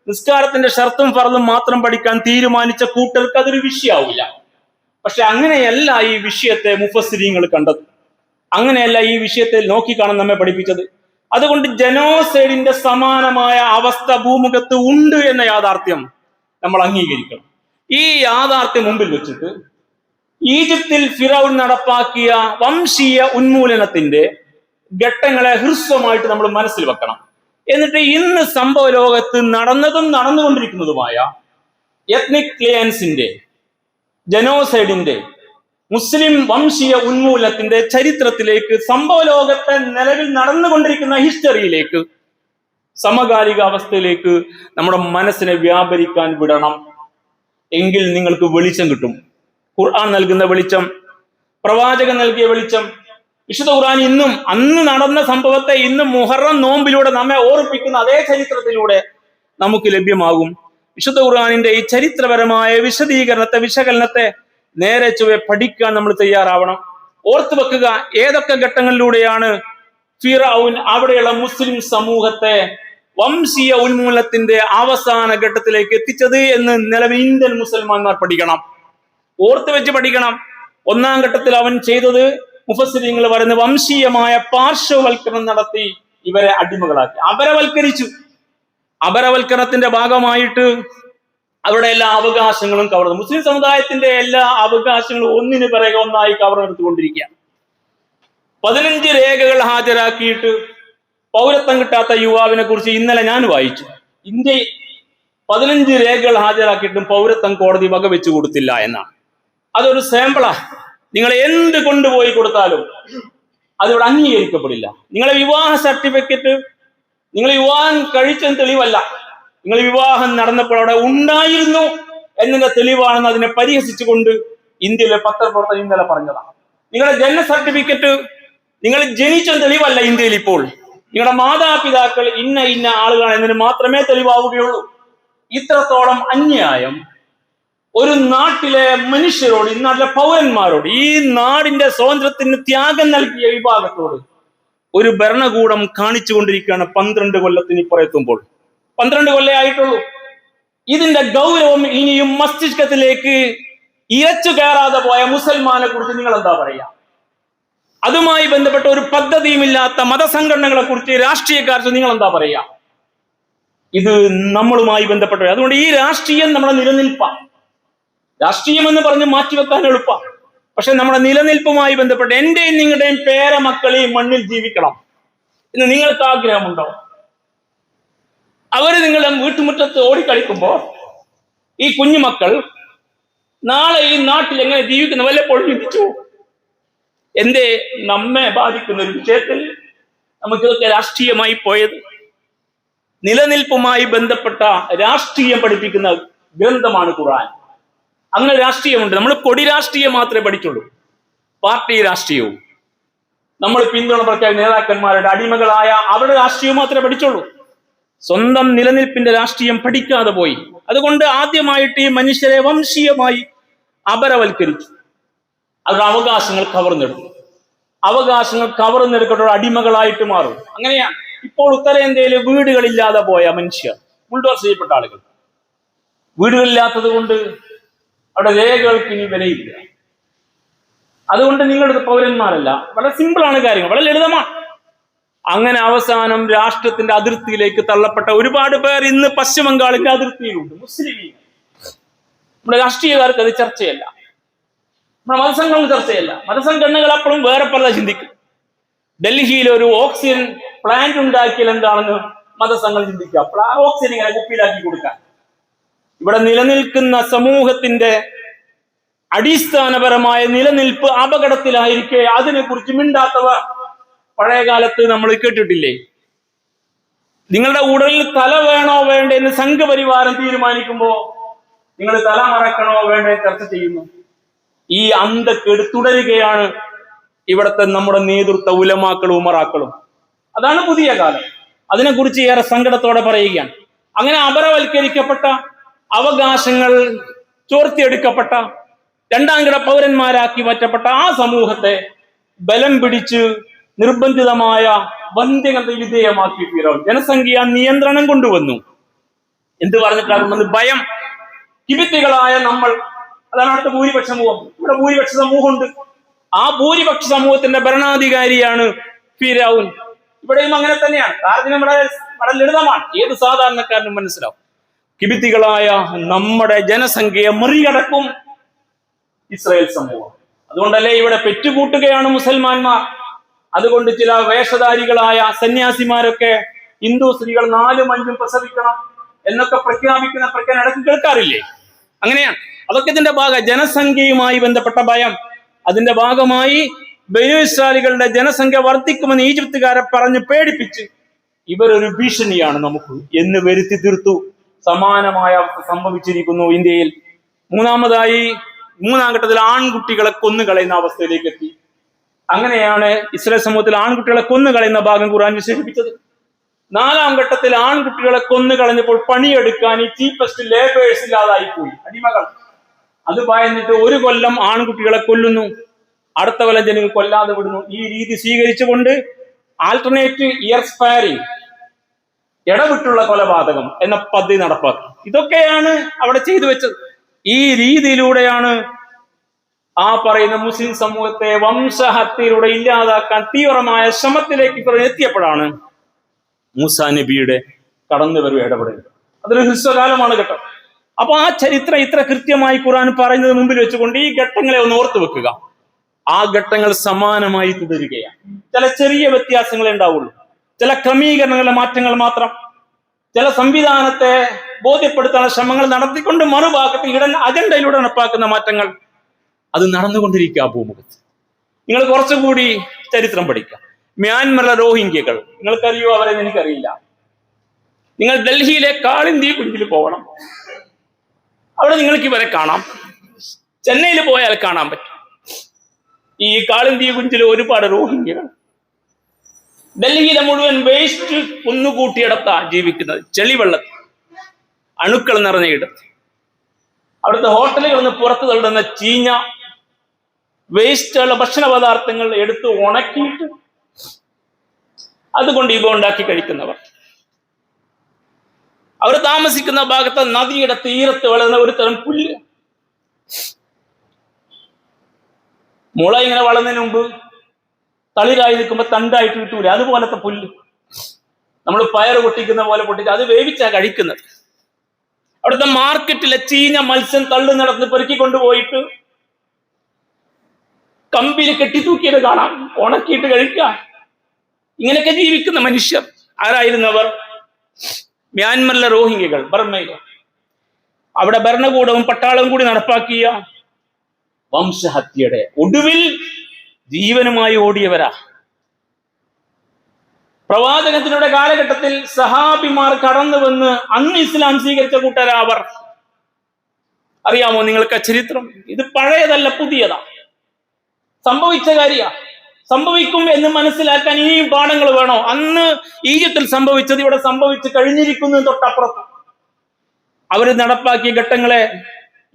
Speaker 1: നിസ്കാരത്തിന്റെ ഷർത്തും ഫർളും മാത്രം പഠിക്കാൻ തീരുമാനിച്ച കൂട്ടർക്ക് അതൊരു വിഷയമാവില്ല. പക്ഷെ അങ്ങനെയല്ല ഈ വിഷയത്തെ മുഫസ്സിരീങ്ങൾ കണ്ടത്. അങ്ങനെയല്ല ഈ വിഷയത്തെ നോക്കിക്കാണാൻ നമ്മെ പഠിപ്പിച്ചത്. അതുകൊണ്ട് ജനോസൈഡിന്റെ സമാനമായ അവസ്ഥ ഭൂമുഖത്ത് ഉണ്ട് എന്ന യാഥാർത്ഥ്യം നമ്മൾ അംഗീകരിക്കണം. ഈ യാഥാർത്ഥ്യം മുമ്പിൽ വെച്ചിട്ട് ഈജിപ്തിൽ ഫിറൗൻ നടപ്പാക്കിയ വംശീയ ഉന്മൂലനത്തിന്റെ ഘട്ടങ്ങളെ ഹ്രസ്വമായിട്ട് നമ്മൾ മനസ്സിൽ വെക്കണം. എന്നിട്ട് ഇന്ന് സംഭവ ലോകത്ത് നടന്നതും നടന്നുകൊണ്ടിരിക്കുന്നതുമായ എത്നിക് ക്ലിയൻസിന്റെ, ജനോസൈഡിന്റെ, മുസ്ലിം വംശീയ ഉന്മൂലനത്തിന്റെ ചരിത്രത്തിലേക്ക്, സംഭവ ലോകത്തെ നിലവിൽ നടന്നുകൊണ്ടിരിക്കുന്ന ഹിസ്റ്ററിയിലേക്ക്, സമകാലിക അവസ്ഥയിലേക്ക് നമ്മുടെ മനസ്സിനെ വ്യാപരിക്കാൻ വിടണം. എങ്കിൽ നിങ്ങൾക്ക് വെളിച്ചം കിട്ടും. ഖുർആൻ നൽകുന്ന വെളിച്ചം, പ്രവാചകൻ നൽകിയ വെളിച്ചം, വിശുദ്ധ ഖുർആൻ ഇന്നും അന്ന് നടന്ന സംഭവത്തെ ഇന്നും മുഹറം നോമ്പിലൂടെ നമ്മെ ഓർപ്പിക്കുന്ന അതേ ചരിത്രത്തിലൂടെ നമുക്ക് ലഭ്യമാകും. വിശുദ്ധ ഖുർആനിന്റെ ഈ ചരിത്രപരമായ വിശദീകരണത്തെ, വിശകലനത്തെ നേരെ ചൊവ്വെ പഠിക്കാൻ നമ്മൾ തയ്യാറാവണം. ഓർത്തു വെക്കുക, ഏതൊക്കെ ഘട്ടങ്ങളിലൂടെയാണ് ഫിറഔൻ അവിടെയുള്ള മുസ്ലിം സമൂഹത്തെ വംശീയ ഉന്മൂലനത്തിന്റെ അവസാന ഘട്ടത്തിലേക്ക് എത്തിച്ചത് എന്ന് നിലവിൽ ഇന്ത്യൻ മുസൽമാന്മാർ പഠിക്കണം. ഓർത്ത് വെച്ച് പഠിക്കണം. 1-ാം ഘട്ടത്തിൽ അവൻ ചെയ്തത് മുഫസ്സിരീങ്ങൾ പറയുന്ന വംശീയമായ പാർശ്വവൽക്കരണം നടത്തി ഇവരെ അടിമകളാക്കി, അപരവൽക്കരിച്ചു. അപരവൽക്കരണത്തിന്റെ ഭാഗമായിട്ട് അവരുടെ എല്ലാ അവകാശങ്ങളും കവർന്നു. മുസ്ലിം സമുദായത്തിന്റെ എല്ലാ അവകാശങ്ങളും ഒന്നിനു പിറകെ ഒന്നായി കവർന്നെടുത്തുകൊണ്ടിരിക്കുക. 15 രേഖകൾ ഹാജരാക്കിയിട്ട് പൗരത്വം കിട്ടാത്ത യുവാവിനെ കുറിച്ച് ഇന്നലെ ഞാൻ വായിച്ചു. ഇന്ത്യയിൽ 15 രേഖകൾ ഹാജരാക്കിയിട്ടും പൗരത്വം കോടതി വകവെച്ചു കൊടുത്തില്ല എന്നാണ്. അതൊരു സാമ്പിളാ. നിങ്ങൾ എന്ത് കൊണ്ടുപോയി കൊടുത്താലും അതിവിടെ അംഗീകരിക്കപ്പെടില്ല. നിങ്ങളെ വിവാഹ സർട്ടിഫിക്കറ്റ്, നിങ്ങൾ വിവാഹം കഴിച്ചെന്ന് തെളിവല്ല, നിങ്ങൾ വിവാഹം നടന്നപ്പോൾ അവിടെ ഉണ്ടായിരുന്നു എന്നതിന്റെ തെളിവാണെന്ന് അതിനെ പരിഹസിച്ചുകൊണ്ട് ഇന്ത്യയിലെ പത്രപ്രവർത്തകർ ഇന്നലെ പറഞ്ഞതാണ്. നിങ്ങളുടെ ജനന സർട്ടിഫിക്കറ്റ് നിങ്ങൾ ജനിച്ചെന്ന് തെളിവല്ല. ഇന്ത്യയിൽ ഇപ്പോൾ നിങ്ങളുടെ മാതാപിതാക്കൾ ഇന്ന ഇന്ന ആളുകളാണ് എന്നതിന് മാത്രമേ തെളിവാവുകയുള്ളൂ. ഇത്രത്തോളം അന്യായം ഒരു നാട്ടിലെ മനുഷ്യരോട്, ഈ നാട്ടിലെ പൗരന്മാരോട്, ഈ നാടിന്റെ സ്വാതന്ത്ര്യത്തിന് ത്യാഗം നൽകിയ വിഭാഗത്തോട് ഒരു ഭരണകൂടം കാണിച്ചുകൊണ്ടിരിക്കുകയാണ് 12 കൊല്ലത്തിന് ഇപ്പുറത്തുമ്പോൾ. 12 കൊല്ലേ ആയിട്ടുള്ളൂ. ഇതിന്റെ ഗൗരവം ഇനിയും മസ്തിഷ്കത്തിലേക്ക് ഇരച്ചു കയറാതെ പോയ മുസൽമാനെ കുറിച്ച് നിങ്ങൾ എന്താ പറയാ? അതുമായി ബന്ധപ്പെട്ട ഒരു പദ്ധതിയുമില്ലാത്ത മതസംഘടനകളെ കുറിച്ച്, രാഷ്ട്രീയക്കാർക്ക് നിങ്ങൾ എന്താ പറയാ? ഇത് നമ്മളുമായി ബന്ധപ്പെട്ട. അതുകൊണ്ട് ഈ രാഷ്ട്രീയം നമ്മുടെ നിലനിൽപ്പാണ്. രാഷ്ട്രീയം എന്ന് പറഞ്ഞ് മാറ്റിവെക്കാൻ എളുപ്പമാണ്. പക്ഷെ നമ്മുടെ നിലനിൽപ്പുമായി ബന്ധപ്പെട്ട് എന്റെയും നിങ്ങളുടെയും പേരമക്കളെയും മണ്ണിൽ ജീവിക്കണം എന്ന് നിങ്ങൾക്ക് ആഗ്രഹമുണ്ടോ? അവര് നിങ്ങളുടെ വീട്ടുമുറ്റത്ത് ഓടിക്കളിക്കുമ്പോൾ ഈ കുഞ്ഞുമക്കൾ നാളെ ഈ നാട്ടിൽ എങ്ങനെ ജീവിക്കുന്ന വല്ലപ്പോഴും ചിന്തിച്ചു? എന്തേ നമ്മെ ബാധിക്കുന്ന ഒരു വിഷയത്തിൽ നമുക്കിതൊക്കെ രാഷ്ട്രീയമായി പോയത്? നിലനിൽപ്പുമായി ബന്ധപ്പെട്ട രാഷ്ട്രീയം പഠിപ്പിക്കുന്ന ഗ്രന്ഥമാണ് ഖുർആൻ. അങ്ങനെ രാഷ്ട്രീയമുണ്ട്. നമ്മൾ കൊടി രാഷ്ട്രീയം മാത്രമേ പഠിച്ചുള്ളൂ. പാർട്ടി രാഷ്ട്രീയവും നമ്മൾ പിന്തുണ പ്രഖ്യാപിച്ച നേതാക്കന്മാരുടെ അടിമകളായ അവരുടെ രാഷ്ട്രീയവും മാത്രമേ പഠിച്ചുള്ളൂ. സ്വന്തം നിലനിൽപ്പിന്റെ രാഷ്ട്രീയം പഠിക്കാതെ പോയി. അതുകൊണ്ട് ആദ്യമായിട്ട് ഈ മനുഷ്യരെ വംശീയമായി അപരവൽക്കരിച്ചു. അവരുടെ അവകാശങ്ങൾ കവർന്നെടുത്തു. അവകാശങ്ങൾ കവർന്നെടുക്കട്ടോടെ അടിമകളായിട്ട് മാറും. അങ്ങനെയാണ് ഇപ്പോൾ ഉത്തരേന്ത്യയിലെ വീടുകളില്ലാതെ പോയ മനുഷ്യർ, ബുൾഡോസ് ചെയ്യപ്പെട്ട ആളുകൾ. വീടുകളില്ലാത്തത് കൊണ്ട് അവിടെ രേഖകൾക്ക് ഇനി വിലയില്ല. അതുകൊണ്ട് നിങ്ങളുടെ പൗരന്മാരല്ല. വളരെ സിമ്പിളാണ് കാര്യങ്ങൾ, വളരെ ലളിതമാണ്. അങ്ങനെ അവസാനം രാഷ്ട്രത്തിന്റെ അതിർത്തിയിലേക്ക് തള്ളപ്പെട്ട ഒരുപാട് പേർ ഇന്ന് പശ്ചിമ ബംഗാളിന്റെ അതിർത്തിയിലുണ്ട്. മുസ്ലിം നമ്മുടെ രാഷ്ട്രീയക്കാർക്ക് അത് ചർച്ചയല്ല, നമ്മുടെ മതസംഘടന ചർച്ചയല്ല. മതസംഘടനകൾ അപ്പോഴും വേറെ പല ചിന്തിക്കും. ഡൽഹിയിൽ ഒരു ഓക്സിജൻ പ്ലാന്റ് ഉണ്ടാക്കിയാൽ എന്താണെന്ന് മതസംഘം ചിന്തിക്കുക. അപ്പോൾ ആ ഓക്സിജൻ ഇങ്ങനെ കുപ്പിയിലാക്കി കൊടുക്കാൻ. ഇവിടെ നിലനിൽക്കുന്ന സമൂഹത്തിന്റെ അടിസ്ഥാനപരമായ നിലനിൽപ്പ് അപകടത്തിലായിരിക്കെ അതിനെക്കുറിച്ച് മിണ്ടാത്തവർ പഴയ കാലത്ത് നമ്മൾ കേട്ടിട്ടില്ലേ? നിങ്ങളുടെ ഉടലിൽ തല വേണോ വേണ്ടേ എന്ന് സംഘപരിവാരം തീരുമാനിക്കുമ്പോ നിങ്ങൾ തല മറക്കണോ വേണ്ടേ ചർച്ച ചെയ്യുന്നു. ഈ അന്തക്കേട് തുടരുകയാണ് ഇവിടുത്തെ നമ്മുടെ നേതൃത്വ ഉലമാക്കളും ഉമറാക്കളും. അതാണ് പുതിയ കാലം. അതിനെക്കുറിച്ച് ഏറെ സങ്കടത്തോടെ പറയുകയാണ്. അങ്ങനെ അപരവൽക്കരിക്കപ്പെട്ട, അവകാശങ്ങൾ ചോർത്തിയെടുക്കപ്പെട്ട, രണ്ടാംകിട പൗരന്മാരാക്കി മാറ്റപ്പെട്ട ആ സമൂഹത്തെ ബലം പിടിച്ച് നിർബന്ധിതമായ ബന്ധ്യങ്ങൾക്ക് വിധേയമാക്കി തീരാൻ ജനസംഖ്യ നിയന്ത്രണം കൊണ്ടുവന്നു. എന്ത് പറഞ്ഞിട്ടാകുന്നത്? ഭയം. കിബിത്തികളായ നമ്മൾ, അതാണ് അടുത്ത ഭൂരിപക്ഷ സമൂഹം. ഇവിടെ ഭൂരിപക്ഷ സമൂഹമുണ്ട്. ആ ഭൂരിപക്ഷ സമൂഹത്തിന്റെ ഭരണാധികാരിയാണ് ഫിരൗൻ. ഇവിടെയും അങ്ങനെ തന്നെയാണ്. താരതമ്യം വളരെ ലളിതമാണ്, ഏത് സാധാരണക്കാരനും മനസ്സിലാവും. കിബിത്തികളായ നമ്മുടെ ജനസംഖ്യയെ മറികടക്കും ഇസ്രായേൽ സമൂഹം. അതുകൊണ്ടല്ലേ ഇവിടെ പെറ്റുകൂട്ടുകയാണ് മുസൽമാന്മാർ. അതുകൊണ്ട് ചില വേഷധാരികളായ സന്യാസിമാരൊക്കെ ഹിന്ദു സ്ത്രീകൾ 4ഉം 5ഉം പ്രസവിക്കണം എന്നൊക്കെ പ്രഖ്യാപിക്കുന്ന പ്രഖ്യാപനം ഇടയ്ക്ക് കേൾക്കാറില്ലേ? അങ്ങനെയാണ്. അതൊക്കെ ഇതിന്റെ ഭാഗം. ജനസംഖ്യയുമായി ബന്ധപ്പെട്ട ഭയം. അതിന്റെ ഭാഗമായി ബനൂ ഇസ്രായേലുകളുടെ ജനസംഖ്യ വർദ്ധിക്കുമെന്ന് ഈജിപ്തുകാരെ പറഞ്ഞ് പേടിപ്പിച്ച് ഇവരൊരു ഭീഷണിയാണ് നമുക്ക് എന്ന് വരുത്തി തീർത്തു. സമാനമായ അവസ്ഥ സംഭവിച്ചിരിക്കുന്നു ഇന്ത്യയിൽ. മൂന്നാം ഘട്ടത്തിൽ ആൺകുട്ടികളെ കൊന്നുകളയുന്ന അവസ്ഥയിലേക്ക് എത്തി. അങ്ങനെയാണ് ഇസ്രായേൽ സമൂഹത്തിൽ ആൺകുട്ടികളെ കൊന്നുകളയുന്ന ഭാഗം ഖുർആൻ വിശേഷിപ്പിച്ചത്. 4ാം ഘട്ടത്തിൽ ആൺകുട്ടികളെ കൊന്നുകളഞ്ഞപ്പോൾ പണിയെടുക്കാൻ ഈ ചീപ്പസ്റ്റ് ലേബേഴ്സ് ഇല്ലാതായി പോയി, അടിമകൾ. അത് ഭയന്നിട്ട് 1 കൊല്ലം ആൺകുട്ടികളെ കൊല്ലുന്നു, അടുത്ത കൊല്ലം ജനങ്ങൾ കൊല്ലാതെ വിടുന്നു. ഈ രീതി സ്വീകരിച്ചുകൊണ്ട് ആൾട്ടർനേറ്റ് ഇയർ സ്പാരിങ്, ഇടവിട്ടുള്ള കൊലപാതകം എന്ന പദ്ധതി നടപ്പാക്കി. ഇതൊക്കെയാണ് അവിടെ ചെയ്തു വെച്ചത്. ഈ രീതിയിലൂടെയാണ് ആ പറയുന്ന മുസ്ലിം സമൂഹത്തെ വംശഹത്യയിലൂടെ ഇല്ലാതാക്കാൻ തീവ്രമായ ശ്രമത്തിലേക്ക് എത്തിയപ്പോഴാണ് മൂസാ നബിയുടെ കടന്നുവരവ് ഇടപെടുന്നത്. അതൊരു ഹ്രസ്വകാലമാണ് കേട്ടോ. അപ്പൊ ആ ചരിത്രം ഇത്ര കൃത്യമായി ഖുർആൻ പറയുന്നത് മുമ്പിൽ വെച്ചുകൊണ്ട് ഈ ഘട്ടങ്ങളെ ഒന്ന് ഓർത്തു വെക്കുക. ആ ഘട്ടങ്ങൾ സമാനമായി തുടരുകയാണ്. ചില ചെറിയ വ്യത്യാസങ്ങളെ ഉണ്ടാവുള്ളൂ, ചില ക്രമീകരണങ്ങളുടെ മാറ്റങ്ങൾ മാത്രം. ചില സംവിധാനത്തെ ബോധ്യപ്പെടുത്താനുള്ള ശ്രമങ്ങൾ നടത്തിക്കൊണ്ട് മറുഭാഗത്ത് അജണ്ടയിലൂടെ നടപ്പാക്കുന്ന മാറ്റങ്ങൾ അത് നടന്നുകൊണ്ടിരിക്കുക ഭൂമുഖത്ത്. നിങ്ങൾ കുറച്ചുകൂടി ചരിത്രം പഠിക്കുക. മ്യാൻമറിലെ റോഹിംഗ്യകൾ, നിങ്ങൾക്കറിയോ അവരെ? എനിക്കറിയില്ല. നിങ്ങൾ ഡൽഹിയിലെ കാളിന്തി കുഞ്ചിൽ പോകണം, അവിടെ നിങ്ങൾക്ക് ഇവരെ കാണാം. ചെന്നൈയിൽ പോയാൽ കാണാൻ പറ്റും. ഈ കാളിന്തി കുഞ്ചിൽ ഒരുപാട് റോഹിംഗ്യകൾ ഡൽഹിയിലെ മുഴുവൻ വേസ്റ്റ് കുന്നുകൂട്ടിയിടത്താണ് ജീവിക്കുന്നത്. ചെളിവെള്ളത്തിൽ അണുക്കൾ നിറഞ്ഞ ഇടത്ത്. അവിടുത്തെ ഹോട്ടലുകളിൽ നിന്ന് പുറത്തു തള്ളുന്ന ചീഞ്ഞ വേസ്റ്റുള്ള ഭക്ഷണ പദാർത്ഥങ്ങൾ എടുത്ത് ഉണക്കിയിട്ട് അതുകൊണ്ട് ഇവ ഉണ്ടാക്കി കഴിക്കുന്നവർ. അവർ താമസിക്കുന്ന ഭാഗത്ത് നദിയുടെ തീരത്ത് വളരുന്ന ഒരു തരം പുല്ല്. മുള ഇങ്ങനെ വളർന്നതിന് മുമ്പ് തളിരായി നിൽക്കുമ്പോൾ തണ്ടായിട്ട് കിട്ടൂല, അതുപോലത്തെ പുല്ല്. നമ്മൾ പയർ പൊട്ടിക്കുന്ന പോലെ പൊട്ടിച്ച് അത് വേവിച്ചാ കഴിക്കുന്നത്. അവിടുത്തെ മാർക്കറ്റിലെ ചീഞ്ഞ മത്സ്യം തള്ളു നടന്ന് പെറുക്കി കൊണ്ടുപോയിട്ട് കമ്പിയിൽ കെട്ടിത്തൂക്കിയത് കാണാം, ഉണക്കിയിട്ട് കഴിക്കുക. ഇങ്ങനെയൊക്കെ ജീവിക്കുന്ന മനുഷ്യർ ആരായിരുന്നവർ? മ്യാൻമറിലെ റോഹിംഗ്യകൾ, ബർമയിലെ. അവിടെ ഭരണകൂടവും പട്ടാളവും കൂടി നടപ്പാക്കിയ വംശഹത്യയുടെ ഒടുവിൽ ജീവനുമായി ഓടിയവരാ. പ്രവാചകത്തിനുടെ കാലഘട്ടത്തിൽ സഹാബിമാർ കടന്നു വന്ന് അന്ന് ഇസ്ലാം സ്വീകരിച്ച കൂട്ടരാ അവർ. അറിയാമോ നിങ്ങൾക്ക് ചരിത്രം? ഇത് പഴയതല്ല, പുതിയതാ. സംഭവിച്ച കാര്യ. സംഭവിക്കും എന്ന് മനസ്സിലാക്കാൻ ഇനിയും പാഠങ്ങൾ വേണോ? അന്ന് ഈജിപ്തിൽ സംഭവിച്ചത് ഇവിടെ സംഭവിച്ചു കഴിഞ്ഞിരിക്കുന്നു തൊട്ടപ്പുറത്ത്. അവർ നടപ്പാക്കിയ ഘട്ടങ്ങളെ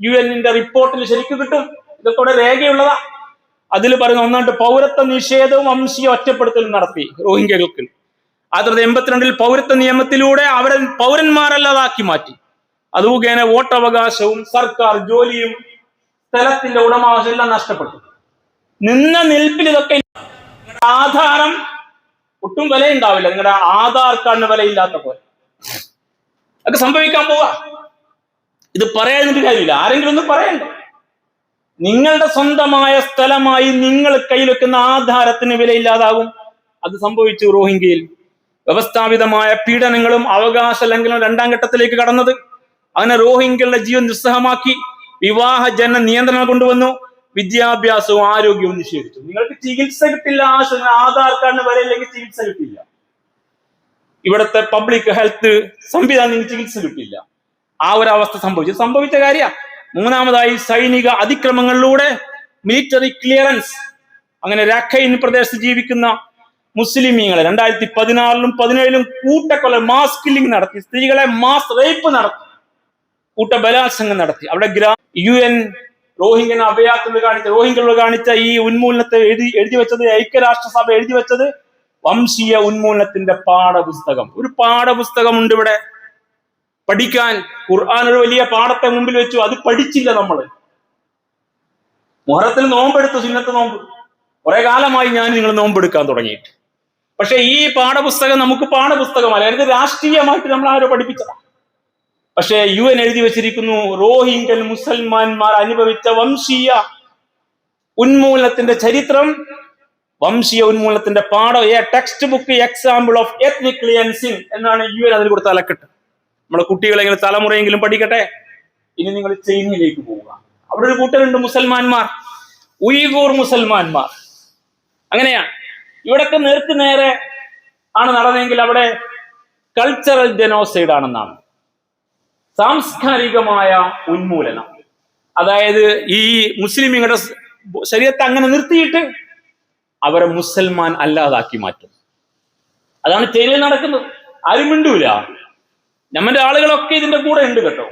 Speaker 1: UN റിപ്പോർട്ടിൽ ശരിക്കും കിട്ടും. ഇതൊക്കെ ഇവിടെ രേഖയുള്ളതാ. അതിൽ പറയുന്ന ഒന്നാണ്ട് പൗരത്വ നിഷേധവും വംശീയ ഒറ്റപ്പെടുത്തലും നടത്തി റോഹിംഗ്യകൾക്ക്. 1982 പൗരത്വ നിയമത്തിലൂടെ അവരെ പൗരന്മാരല്ലാതാക്കി മാറ്റി. അത് മുഖേന വോട്ടവകാശവും സർക്കാർ ജോലിയും സ്ഥലത്തിന്റെ ഉടമാവകാശം എല്ലാം നഷ്ടപ്പെട്ടു. നിന്ന നിൽപ്പിൽ ഇതൊക്കെ ആധാരം ഒട്ടും വിലയുണ്ടാവില്ല. നിങ്ങളുടെ ആധാർ കാർഡിന് വിലയില്ലാത്ത പോലെ അതൊക്കെ സംഭവിക്കാൻ പോവാ. ഇത് പറയാനൊരു കാര്യമില്ല, ആരെങ്കിലും ഒന്ന് പറയണ്ടേ? നിങ്ങളുടെ സ്വന്തമായ സ്ഥലമായി നിങ്ങൾ കയ്യിൽ വെക്കുന്ന ആധാരത്തിന് വിലയില്ലാതാകും. അത് സംഭവിച്ചു റോഹിംഗ്യയിൽ. വ്യവസ്ഥാപിതമായ പീഡനങ്ങളും അവകാശ ലംഘനവും രണ്ടാം ഘട്ടത്തിലേക്ക് കടന്നത്. അങ്ങനെ റോഹിംഗ്യകളുടെ ജീവൻ ദുസ്സഹമാക്കി. വിവാഹ ജന നിയന്ത്രണം കൊണ്ടുവന്നു. വിദ്യാഭ്യാസവും ആരോഗ്യവും നിഷേധിച്ചു. നിങ്ങൾക്ക് ചികിത്സ കിട്ടില്ല, ആധാർ കാർഡിന് വിലയില്ലെങ്കിൽ ചികിത്സ കിട്ടില്ല. ഇവിടുത്തെ പബ്ലിക് ഹെൽത്ത് സംവിധാനം ചികിത്സ കിട്ടില്ല. ആ ഒരു അവസ്ഥ സംഭവിച്ച കാര്യ. മൂന്നാമതായി സൈനിക അതിക്രമങ്ങളിലൂടെ മിലിറ്ററി ക്ലിയറൻസ്. അങ്ങനെ രഖൈൻ പ്രദേശത്ത് ജീവിക്കുന്ന മുസ്ലിമീങ്ങളെ 2016-ലും 2017-ലും കൂട്ടക്കൊല, മാസ് കില്ലിംഗ് നടത്തി. സ്ത്രീകളെ മാസ് റേപ്പ് നടത്തി, കൂട്ട ബലാത്സംഗം നടത്തി. അവിടെ UN റോഹിംഗ്യൻ റോഹിംഗ്യകളോട് കാണിച്ച ഈ ഉന്മൂലനത്തെ എഴുതി വെച്ചത്, ഐക്യരാഷ്ട്രസഭ എഴുതി വെച്ചത് വംശീയ ഉന്മൂലനത്തിന്റെ പാഠപുസ്തകം. ഒരു പാഠപുസ്തകമുണ്ട് ഇവിടെ പഠിക്കാൻ. ഖുർആൻ ഒരു വലിയ പാഠത്തെ മുമ്പിൽ വെച്ചു, അത് പഠിച്ചില്ല നമ്മള്. മുഹറത്തിൽ നോമ്പെടുത്തു, സുന്നത്ത് നോമ്പ്. കുറെ കാലമായി ഞാൻ നിങ്ങൾ നോമ്പെടുക്കാൻ തുടങ്ങിയിട്ട്. പക്ഷെ ഈ പാഠപുസ്തകം നമുക്ക് പാഠപുസ്തകമല്ല, ഇത് രാഷ്ട്രീയമായിട്ട് നമ്മൾ ആരോ പഠിപ്പിച്ചതാണ്. പക്ഷെ UN എഴുതി വെച്ചിരിക്കുന്നു, റോഹിംഗ്യൻ മുസൽമാന്മാർ അനുഭവിച്ച വംശീയ ഉന്മൂലനത്തിന്റെ ചരിത്രം, വംശീയ ഉന്മൂലനത്തിന്റെ പാഠം, a text book example of ethnic cleansing എന്നാണ് UN അതിന് കൊടുത്ത തലക്കെട്ട്. നമ്മുടെ കുട്ടികളെങ്കിലും തലമുറയെങ്കിലും പഠിക്കട്ടെ. ഇനി നിങ്ങൾ ചൈനയിലേക്ക് പോവുക. അവിടെ ഒരു കൂട്ടരുണ്ട് മുസൽമാന്മാർ, ഉയ്ഗൂർ മുസൽമാന്മാർ. അങ്ങനെയാണ്. ഇവിടൊക്കെ നേർക്ക് നേരെ ആണ് നടന്നെങ്കിൽ അവിടെ കൾച്ചറൽ ജനോസൈഡ് ആണെന്നാണ്, സാംസ്കാരികമായ ഉന്മൂലനം. അതായത് ഈ മുസ്ലിങ്ങളുടെ ശരീരത്തെ അങ്ങനെ നിർത്തിയിട്ട് അവരെ മുസൽമാൻ അല്ലാതാക്കി മാറ്റും. അതാണ് ചൈനയിൽ നടക്കുന്നത്. ആരും മിണ്ടൂല. നമ്മുടെ ആളുകളൊക്കെ ഇതിന്റെ കൂടെ ഉണ്ട് കേട്ടോ.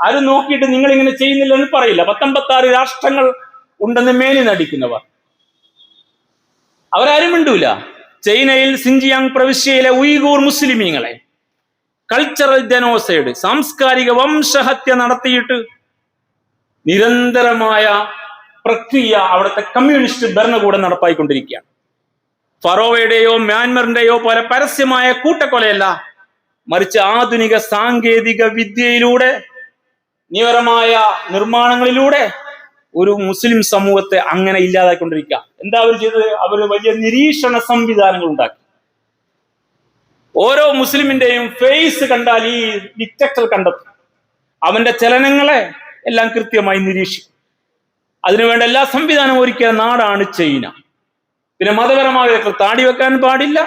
Speaker 1: ആരും നോക്കിയിട്ട് നിങ്ങൾ ഇങ്ങനെ ചെയ്യുന്നില്ല എന്ന് പറയില്ല. 56 രാഷ്ട്രങ്ങൾ ഉണ്ടെന്ന് മേനി നടിക്കുന്നവർ അവരാരും മിണ്ടൂല. ചൈനയിൽ സിൻജിയാങ് പ്രവിശ്യയിലെ ഉയ്ഗൂർ മുസ്ലിമീങ്ങളെ കൾച്ചറൽ ജനോസൈഡ്, സാംസ്കാരിക വംശഹത്യ നടത്തിയിട്ട് നിരന്തരമായ പ്രക്രിയ അവിടുത്തെ കമ്മ്യൂണിസ്റ്റ് ഭരണകൂടം നടപ്പായിക്കൊണ്ടിരിക്കുകയാണ്. ഫറോവയുടെയോ മ്യാൻമറിന്റെയോ പോലെ പരസ്യമായ കൂട്ടക്കൊലയല്ല, മറിച്ച് ആധുനിക സാങ്കേതിക വിദ്യയിലൂടെ, നിയമപരമായ നിർമ്മാണങ്ങളിലൂടെ ഒരു മുസ്ലിം സമൂഹത്തെ അങ്ങനെ ഇല്ലാതായിക്കൊണ്ടിരിക്കുക. എന്താ അവർ ചെയ്തത്? അവർ വലിയ നിരീക്ഷണ സംവിധാനങ്ങൾ ഉണ്ടാക്കി. ഓരോ മുസ്ലിമിന്റെയും ഫേസ് കണ്ടാൽ ഈ ഡിറ്റക്ടർ കണ്ടെത്തും. അവന്റെ ചലനങ്ങളെ എല്ലാം കൃത്യമായി നിരീക്ഷിക്കും. അതിനുവേണ്ട എല്ലാ സംവിധാനവും ഒരുക്കിയ നാടാണ് ചൈന. പിന്നെ മതപരമായ താടി വെക്കാൻ പാടില്ല,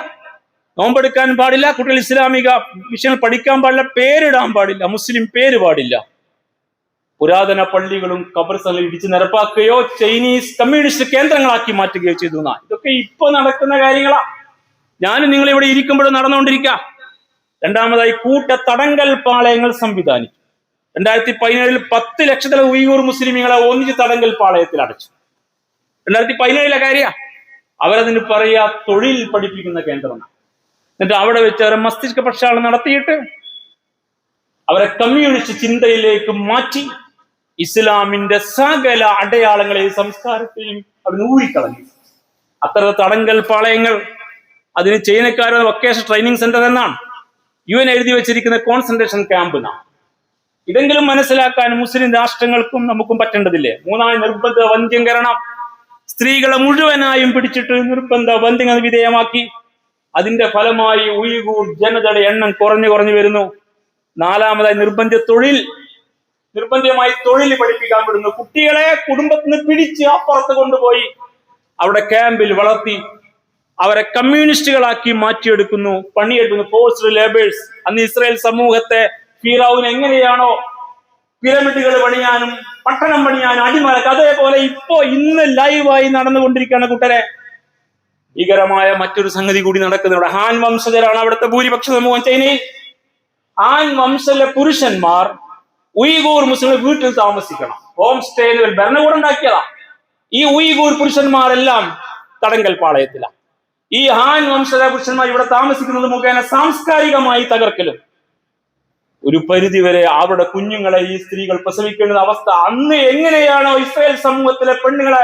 Speaker 1: നോമ്പെടുക്കാൻ പാടില്ല, കുട്ടികൾ ഇസ്ലാമിക വിഷയങ്ങൾ പഠിക്കാൻ പാടില്ല, പേരിടാൻ പാടില്ല, മുസ്ലിം പേര് പാടില്ല. പുരാതന പള്ളികളും ഖബർസ്ഥാനുകളും ഇടിച്ചു നിരപ്പാക്കുകയോ ചൈനീസ് കമ്മ്യൂണിസ്റ്റ് കേന്ദ്രങ്ങളാക്കി മാറ്റുകയോ ചെയ്തു. ഇതൊക്കെ ഇപ്പൊ നടക്കുന്ന കാര്യങ്ങളാ. ഞാനും നിങ്ങൾ ഇവിടെ ഇരിക്കുമ്പോഴും നടന്നുകൊണ്ടിരിക്കുക. രണ്ടാമതായി കൂട്ട തടങ്കൽ പാളയങ്ങൾ സംവിധാനിച്ചു. 2017 10 ലക്ഷത്തിലെ ഉയ്ഗൂർ മുസ്ലിമീങ്ങളെ ഒന്നിച്ച് തടങ്കൽ പാളയത്തിൽ അടച്ചു. 2017 കാര്യ. അവരതിന് പറയാ തൊഴിൽ പഠിപ്പിക്കുന്ന കേന്ദ്രമാണ്. എന്നിട്ട് അവിടെ വെച്ച് അവരെ മസ്തിഷ്ക പ്രക്ഷാളനം നടത്തിയിട്ട് അവരെ കമ്മ്യൂണിസ്റ്റ് ചിന്തയിലേക്ക് മാറ്റി ഇസ്ലാമിന്റെ സകല അടയാളങ്ങളെയും സംസ്കാരത്തെയും അവർ ഊരിക്കളഞ്ഞു. അത്തരം തടങ്കൽ പാളയങ്ങൾ, അതിന് ചൈനക്കാരുടെ വൊക്കേഷൻ ട്രെയിനിങ് സെന്റർ എന്നാണ് UN എഴുതി വെച്ചിരിക്കുന്ന കോൺസെൻട്രേഷൻ ക്യാമ്പ് എന്നാണ്. ഇതെങ്കിലും മനസ്സിലാക്കാൻ മുസ്ലിം രാഷ്ട്രങ്ങൾക്കും നമുക്കും പറ്റേണ്ടതില്ലേ? മൂന്നാമത് നിർബന്ധ വന്ധ്യംകരണം. സ്ത്രീകളെ മുഴുവനായും പിടിച്ചിട്ട് നിർബന്ധ വന്ധ്യങ്ങൾ വിധേയമാക്കി. അതിന്റെ ഫലമായി ഉയ്ഗൂർ ജനതയുടെ എണ്ണം കുറഞ്ഞു വരുന്നു. നാലാമതായി നിർബന്ധമായി തൊഴിൽ പഠിപ്പിക്കാൻ വിടുന്നു. കുട്ടികളെ കുടുംബത്തിൽ നിന്ന് പിടിച്ച് അപ്പുറത്ത് കൊണ്ടുപോയി അവിടെ ക്യാമ്പിൽ വളർത്തി അവരെ കമ്മ്യൂണിസ്റ്റുകളാക്കി മാറ്റിയെടുക്കുന്നു, പണിയെടുക്കുന്നു. Forced labours. അന്ന് ഇസ്രായേൽ സമൂഹത്തെ ഫിറഔൻ എങ്ങനെയാണോ പിരമിഡുകൾ പണിയാനും പട്ടണം പണിയാനും അടിമലക്ക്, അതേപോലെ ഇന്ന് ലൈവായി നടന്നുകൊണ്ടിരിക്കുകയാണ് കൂട്ടരെ. ഭീകരമായ മറ്റൊരു സംഗതി കൂടി നടക്കുന്നുണ്ട്. ഹാൻ വംശജരാണ് അവിടുത്തെ ഭൂരിപക്ഷ സമൂഹം ചൈനയിൽ. ഹാൻ വംശത്തിലെ പുരുഷന്മാർ ഉയ്ഗൂർ മുസ്ലിം വീട്ടിൽ താമസിക്കണം. ഹോം സ്റ്റേകൾ ഭരണകൂടം ഉണ്ടാക്കിയതാ. ഈ ഉയ്ഗൂർ പുരുഷന്മാരെല്ലാം തടങ്കൽ പാളയത്തിലാണ്. ഈ ഹാൻ വംശജ പുരുഷന്മാർ ഇവിടെ താമസിക്കുന്നത് മുഖേന സാംസ്കാരികമായി തകർക്കലും ഒരു പരിധിവരെ അവരുടെ കുഞ്ഞുങ്ങളെ ഈ സ്ത്രീകൾ പ്രസവിക്കേണ്ട അവസ്ഥ. അന്ന് എങ്ങനെയാണോ ഇസ്രായേൽ സമൂഹത്തിലെ പെണ്ണുങ്ങളെ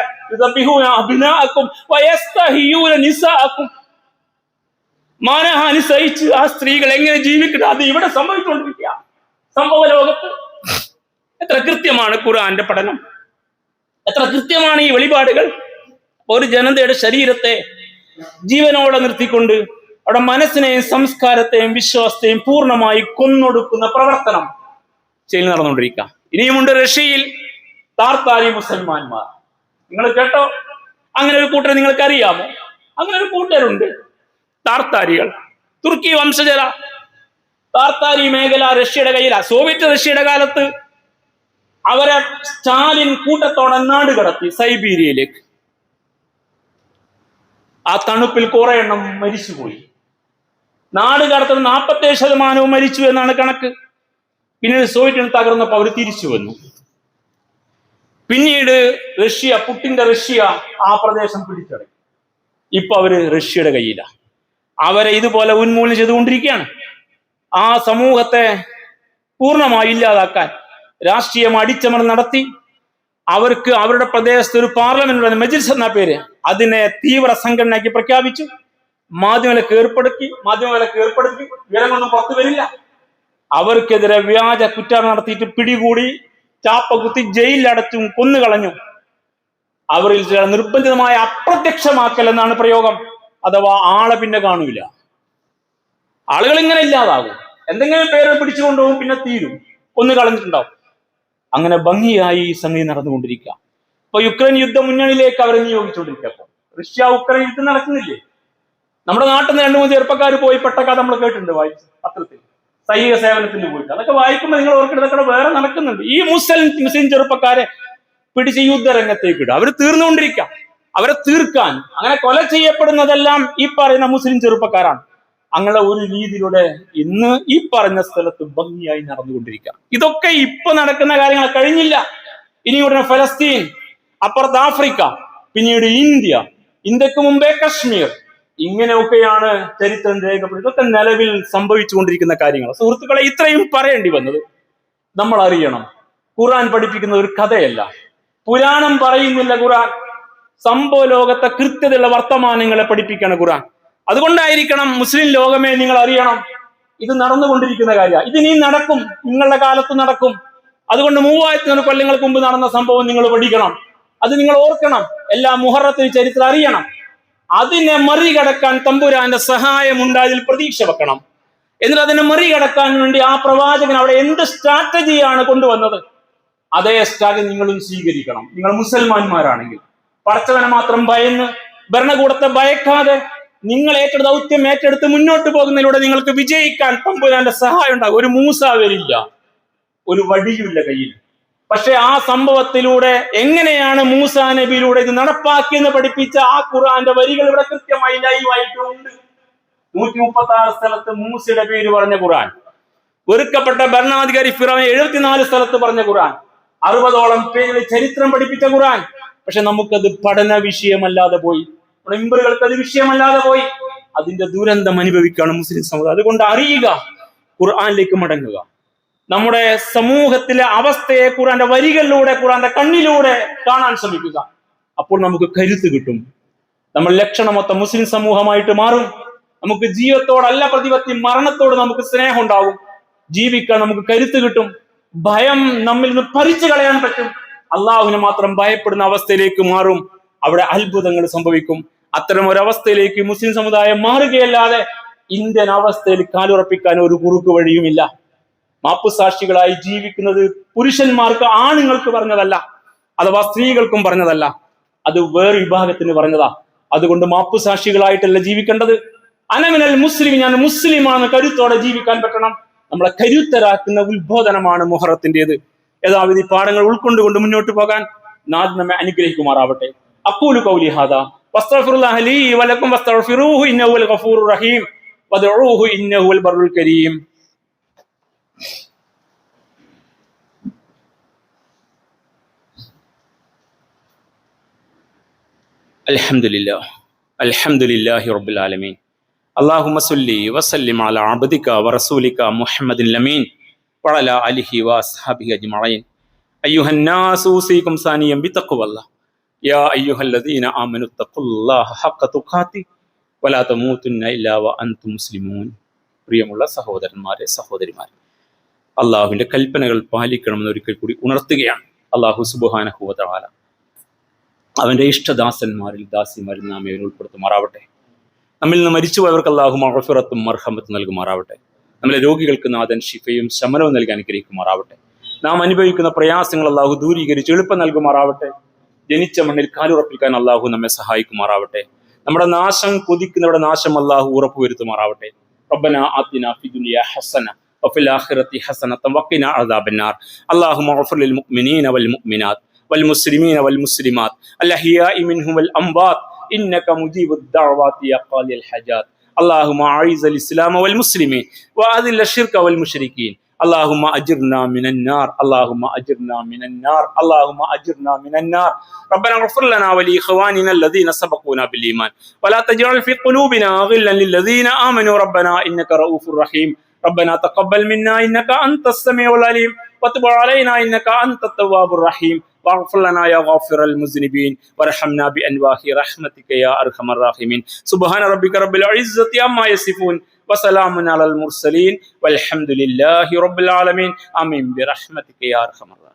Speaker 1: മാനഹാനി സഹിച്ച് ആ സ്ത്രീകൾ എങ്ങനെ ജീവിക്കണം, അത് ഇവിടെ സംഭവിച്ചുകൊണ്ടിരിക്കുക. സംഭവ ലോകത്ത് എത്ര കൃത്യമാണ് ഖുർആന്റെ പഠനം, എത്ര കൃത്യമാണ് ഈ വെളിപാടുകൾ. ഒരു ജനതയുടെ ശരീരത്തെ ജീവനോടെ നിർത്തിക്കൊണ്ട് അവിടെ മനസ്സിനെയും സംസ്കാരത്തെയും വിശ്വാസത്തെയും പൂർണ്ണമായി കൊന്നൊടുക്കുന്ന പ്രവർത്തനം ചെയ്ത് നടന്നുകൊണ്ടിരിക്കുക. ഇനിയുമുണ്ട് റഷ്യയിൽ താർത്താരി മുസൽമാന്മാർ. നിങ്ങൾ കേട്ടോ? അങ്ങനെ ഒരു കൂട്ടർ നിങ്ങൾക്ക് അറിയാമോ? അങ്ങനെ ഒരു കൂട്ടരുണ്ട്, താർത്താരികൾ. തുർക്കി വംശജര. താർത്താരി മേഖല റഷ്യയുടെ കയ്യിലാണ്. സോവിയറ്റ് റഷ്യയുടെ കാലത്ത് അവരെ സ്റ്റാലിൻ കൂട്ടത്തോടെ നാട് കടത്തി സൈബീരിയയിലേക്ക്. ആ തണുപ്പിൽ കുറെ എണ്ണം മരിച്ചുപോയി. നാട് കടത്തുന്ന 47% മരിച്ചു എന്നാണ് കണക്ക്. പിന്നീട് സോവിയറ്റ് തകർന്നപ്പോൾ അവർ തിരിച്ചു വന്നു. പിന്നീട് റഷ്യ, പുട്ടിന്റെ റഷ്യ ആ പ്രദേശം പിടിച്ചടക്കി. ഇപ്പൊ അവര് റഷ്യയുടെ കയ്യിലാണ്. അവരെ ഇതുപോലെ ഉന്മൂലനം ചെയ്തുകൊണ്ടിരിക്കുകയാണ്. ആ സമൂഹത്തെ പൂർണ്ണമായി ഇല്ലാതാക്കാൻ രാഷ്ട്രീയം അടിച്ചമർന്ന് നടത്തി. അവർക്ക് അവരുടെ പ്രദേശത്ത് ഒരു പാർലമെന്റ്, മജ്ലിസ് എന്ന പേര്, അതിനെ തീവ്ര സംഘടനയാക്കി പ്രഖ്യാപിച്ചു. മാധ്യമവിലക്ക് ഏർപ്പെടുത്തി. വിവരങ്ങളൊന്നും പുറത്തു വരില്ല. അവർക്കെതിരെ വ്യാജ കുറ്റം നടത്തിയിട്ട് പിടികൂടി ചാപ്പ കുത്തി ജയിലിലടച്ചും കൊന്നുകളഞ്ഞു. അവരിൽ ചില നിർബന്ധിതമായ അപ്രത്യക്ഷമാക്കൽ എന്നാണ് പ്രയോഗം. അഥവാ ആളെ പിന്നെ കാണൂല. ആളുകൾ ഇങ്ങനെ ഇല്ലാതാകും. എന്തെങ്കിലും പേരെ പിടിച്ചുകൊണ്ടുപോകും, പിന്നെ തീരും, കൊന്നു കളഞ്ഞിട്ടുണ്ടാവും. അങ്ങനെ ഭംഗിയായി ഈ സംഗതി നടന്നുകൊണ്ടിരിക്കുക. ഇപ്പൊ യുക്രൈൻ യുദ്ധ മുന്നണിയിലേക്ക് അവരെ നിയോഗിച്ചുകൊണ്ടിരിക്കുക. റഷ്യ ഉക്രൈൻ യുദ്ധം നടക്കുന്നില്ലേ? നമ്മുടെ നാട്ടിൽ നിന്ന് 2-3 ചെറുപ്പക്കാർ പോയി പെട്ട കഥ നമ്മൾ കേട്ടിട്ടുണ്ട്, വായിച്ചു പത്രത്തിൽ. സൈനിക സേവനത്തിന് പോയിട്ട് അതൊക്കെ വായിക്കുമ്പോൾ നിങ്ങൾ ഓർക്കിടതൊക്കെ വേറെ നടക്കുന്നുണ്ട്. ഈ മുസ്ലിം ചെറുപ്പക്കാരെ പിടിച്ച് യുദ്ധരംഗത്തേക്ക് ഇടുക. അവർ തീർന്നുകൊണ്ടിരിക്കാം. അവരെ തീർക്കാൻ, അങ്ങനെ കൊല ചെയ്യപ്പെടുന്നതെല്ലാം ഈ പറയുന്ന മുസ്ലിം ചെറുപ്പക്കാരാണ്. അങ്ങനെ ഒരു രീതിയിലൂടെ ഇന്ന് ഈ പറഞ്ഞ സ്ഥലത്ത് ഭംഗിയായി നടന്നുകൊണ്ടിരിക്കുക. ഇതൊക്കെ ഇപ്പൊ നടക്കുന്ന കാര്യങ്ങൾ കഴിഞ്ഞില്ല. ഇനി ഉടനെ ഫലസ്തീൻ, അപ്പുറത്ത് ആഫ്രിക്ക, പിന്നീട് ഇന്ത്യ, ഇന്ത്യക്ക് മുമ്പേ കശ്മീർ, ഇങ്ങനെയൊക്കെയാണ് ചരിത്രം രേഖപ്പെടുന്നത്. ഇതൊക്കെ നിലവിൽ സംഭവിച്ചുകൊണ്ടിരിക്കുന്ന കാര്യങ്ങൾ. സുഹൃത്തുക്കളെ, ഇത്രയും പറയേണ്ടി വന്നത് നമ്മൾ അറിയണം. ഖുർആൻ പഠിപ്പിക്കുന്ന ഒരു കഥയല്ല, പുരാണം പറയുന്നില്ല. ഖുർആൻ സംഭവ ലോകത്തെ കൃത്യതയുള്ള വർത്തമാനങ്ങളെ പഠിപ്പിക്കുകയാണ് ഖുർആൻ. അതുകൊണ്ടായിരിക്കണം മുസ്ലിം ലോകമേ നിങ്ങൾ അറിയണം, ഇത് നടന്നുകൊണ്ടിരിക്കുന്ന കാര്യമാണ്. ഇത് ഇനി നടക്കും, നിങ്ങളുടെ കാലത്ത് നടക്കും. അതുകൊണ്ട് 3000 കൊല്ലങ്ങൾക്ക് മുമ്പ് നടന്ന സംഭവം നിങ്ങൾ പഠിക്കണം, അത് നിങ്ങൾ ഓർക്കണം. എല്ലാ മുഹറത്തിന് ചരിത്രം അറിയണം. അതിനെ മറികടക്കാൻ തമ്പുരാന്റെ സഹായം ഉണ്ടായതിൽ പ്രതീക്ഷ വെക്കണം. എന്നിട്ട് അതിനെ മറികടക്കാൻ വേണ്ടി ആ പ്രവാചകൻ അവിടെ എന്ത് സ്ട്രാറ്റജിയാണ് കൊണ്ടുവന്നത്, അതേ സ്ട്രാറ്റജി നിങ്ങളും സ്വീകരിക്കണം. നിങ്ങൾ മുസൽമാന്മാരാണെങ്കിൽ പടച്ചവനെ മാത്രം ഭയന്ന്, ഭരണകൂടത്തെ ഭയക്കാതെ നിങ്ങൾ ദൗത്യം ഏറ്റെടുത്ത് മുന്നോട്ട് പോകുന്നതിലൂടെ നിങ്ങൾക്ക് വിജയിക്കാൻ തമ്പുരാന്റെ സഹായം ഉണ്ടാകും. ഒരു മൂസ വരില്ല, ഒരു വടിയുമില്ല കയ്യിൽ. പക്ഷെ ആ സംഭവത്തിലൂടെ എങ്ങനെയാണ് മൂസാ നബിയിലൂടെ ഇത് നടപ്പാക്കിയെന്ന് പഠിപ്പിച്ച ആ ഖുർആന്റെ വരികൾ ഇവിടെ കൃത്യമായി ലൈവായിട്ടുണ്ട്. 136 സ്ഥലത്ത് മൂസയുടെ പേര് പറഞ്ഞ ഖുർആൻ, വെറുക്കപ്പെട്ട ഭരണാധികാരി ഫിറഔൻ 74 സ്ഥലത്ത് പറഞ്ഞ ഖുർആൻ, 60ഓളം പേരിൽ ചരിത്രം പഠിപ്പിച്ച ഖുർആൻ. പക്ഷെ നമുക്കത് പഠന വിഷയമല്ലാതെ പോയി, മെമ്പറുകൾക്ക് അത് വിഷയമല്ലാതെ പോയി. അതിന്റെ ദുരന്തം അനുഭവിക്കുകയാണ് മുസ്ലിം സമുദായം. അതുകൊണ്ട് അറിയുക, ഖുർആനിലേക്ക് മടങ്ങുക. നമ്മുടെ സമൂഹത്തിലെ അവസ്ഥയെ ഖുർആന്റെ വരികളിലൂടെ, ഖുർആന്റെ കണ്ണിലൂടെ കാണാൻ ശ്രമിക്കുക. അപ്പോൾ നമുക്ക് കരുത്ത് കിട്ടും. നമ്മൾ ലക്ഷണമൊത്ത മുസ്ലിം സമൂഹമായിട്ട് മാറും. നമുക്ക് ജീവിതത്തോടല്ല പ്രതിപത്തി, മരണത്തോട് നമുക്ക് സ്നേഹം ഉണ്ടാവും. ജീവിക്കാൻ നമുക്ക് കരുത്ത് കിട്ടും. ഭയം നമ്മിൽ നിന്ന് പറിച്ചു കളയാൻ പറ്റും. അള്ളാഹുവിനെ മാത്രം ഭയപ്പെടുന്ന അവസ്ഥയിലേക്ക് മാറും. അവിടെ അത്ഭുതങ്ങൾ സംഭവിക്കും. അത്തരം ഒരവസ്ഥയിലേക്ക് മുസ്ലിം സമുദായം മാറുകയല്ലാതെ ഇന്ത്യൻ അവസ്ഥയിൽ കാലുറപ്പിക്കാൻ ഒരു കുറുക്ക് വഴിയുമില്ല. മാപ്പുസാക്ഷികളായി ജീവിക്കുന്നത് പുരുഷന്മാർക്ക്, ആണുങ്ങൾക്ക് പറഞ്ഞതല്ല, അഥവാ സ്ത്രീകൾക്കും പറഞ്ഞതല്ല, അത് വേറെ വിഭാഗത്തിന് പറഞ്ഞതാ. അതുകൊണ്ട് മാപ്പുസാക്ഷികളായിട്ടല്ല ജീവിക്കേണ്ടത്. അനമിനൽ മുസ്ലിം, ഞാൻ മുസ്ലിമാണെന്ന് കരുത്തോടെ ജീവിക്കാൻ പറ്റണം. നമ്മളെ കരുത്തരാക്കുന്ന ഉത്ബോധനമാണ് മുഹറത്തിൻ്റെത്. യഥാവിധി പാഠങ്ങൾ ഉൾക്കൊണ്ടുകൊണ്ട് മുന്നോട്ട് പോകാൻ നാഥ് നമ്മെ അനുഗ്രഹിക്കുമാറാവട്ടെ. അഖൂലു ഖൗലി ഹാദാ വസ്തഗ്ഫിറുല്ലാഹ ലീ വലക്കും വസ്തഗ്ഫിറൂഹു ഇന്നഹു വൽ ഗഫൂറുർ റഹീം വദ്ഉഹു ഇന്നഹു വൽ ബർറുൽ കരീം. അൽഹംദുലില്ലാഹി റബ്ബിൽ ആലമീൻ. അല്ലാഹുമ്മ സ്വല്ലി വസല്ലിം അലാ അബ്ദിക വറസൂലിക മുഹമ്മദിൻ അമീൻ وعلى آله وأصحابه أجمعين. أيها الناس أوصيكم ثانيا بتقوى الله يا أيها الذين آمنوا اتقوا الله حق تقاته ولا تموتن إلا وأنتم مسلمون. പ്രിയമുള്ള സഹോദരന്മാരെ സഹോദരിമാരെ, അള്ളാഹുവിൻ്റെ കൽപ്പനകൾ പാലിക്കണമെന്ന് ഒരിക്കൽ കൂടി ഉണർത്തുകയാണ്. അള്ളാഹു സുബ്ഹാനഹു വ തആല അവൻ്റെ ഇഷ്ടദാസന്മാരിൽ ദാസിമാരിൽ നാം ഇവരെ ഉൾപ്പെടുത്തുമാറാവട്ടെ. നമ്മിൽ നിന്ന് മരിച്ചുപോയവർക്ക് അള്ളാഹു മഗ്ഫിറത്തും മർഹമത്തും നൽകുമാറാവട്ടെ. നമ്മളെ രോഗികൾക്ക് നാഥൻ ശിഫയും ശമനവും നൽകി അനുഗ്രഹിക്കുമാറാവട്ടെ. നാം അനുഭവിക്കുന്ന പ്രയാസങ്ങൾ അള്ളാഹു ദൂരീകരിച്ച് എളുപ്പം നൽകുമാറാവട്ടെ. ജനിച്ച മണ്ണിൽ കാലുറപ്പിക്കാൻ അള്ളാഹു നമ്മെ സഹായിക്കുമാറാവട്ടെ. നമ്മുടെ നാശം കൊതിക്കുന്നവരുടെ നാശം അള്ളാഹു ഉറപ്പുവരുത്തുമാറാവട്ടെ. റബ്ബനാ ആതിനാ ഫിദ്ദുനിയാ ഹസന വഫിൽ ആഖിറതി ഹസനത വഖിനാ അദാബന്നാർ. അല്ലാഹുമ്മ ഗ്ഫിർ ലിൽ മുഅ്മിനീന വൽ മുഅ്മിനാത്ത് വൽ മുസ്ലിമീന വൽ മുസ്ലിമാത്ത് അൽ അഹ്യാഇ മിൻഹും വൽ അംവാത്ത് ഇന്നക മുജീബുദ് ദഅവാതി യാ ഖാദിൽ ഹജാത്ത്. അല്ലാഹുമ്മ അഈസൽ ഇസ്ലാമ വൽ മുസ്ലിമീൻ വഅദിൽ അശ്ശിർക വൽ മുശ്രികീൻ. اللهم أجرنا من النار اللهم أجرنا من النار اللهم أجرنا من النار. ربنا اغفر لنا ولإخواننا الذين سبقونا بالإيمان ولا تجعل في قلوبنا غلا للذين آمنوا ربنا إنك رؤوف رحيم. ربنا تقبل منا إنك أنت السميع العليم وتب علينا إنك أنت التواب الرحيم واغفر لنا يا غافر المذنبين وارحمنا بأنواع رحمتك يا أرحم الراحمين. سبحان ربك رب العزة عما يصفون وسلام على المرسلين والحمد لله رب العالمين. آمين برحمتك يا أرحم الراحمين.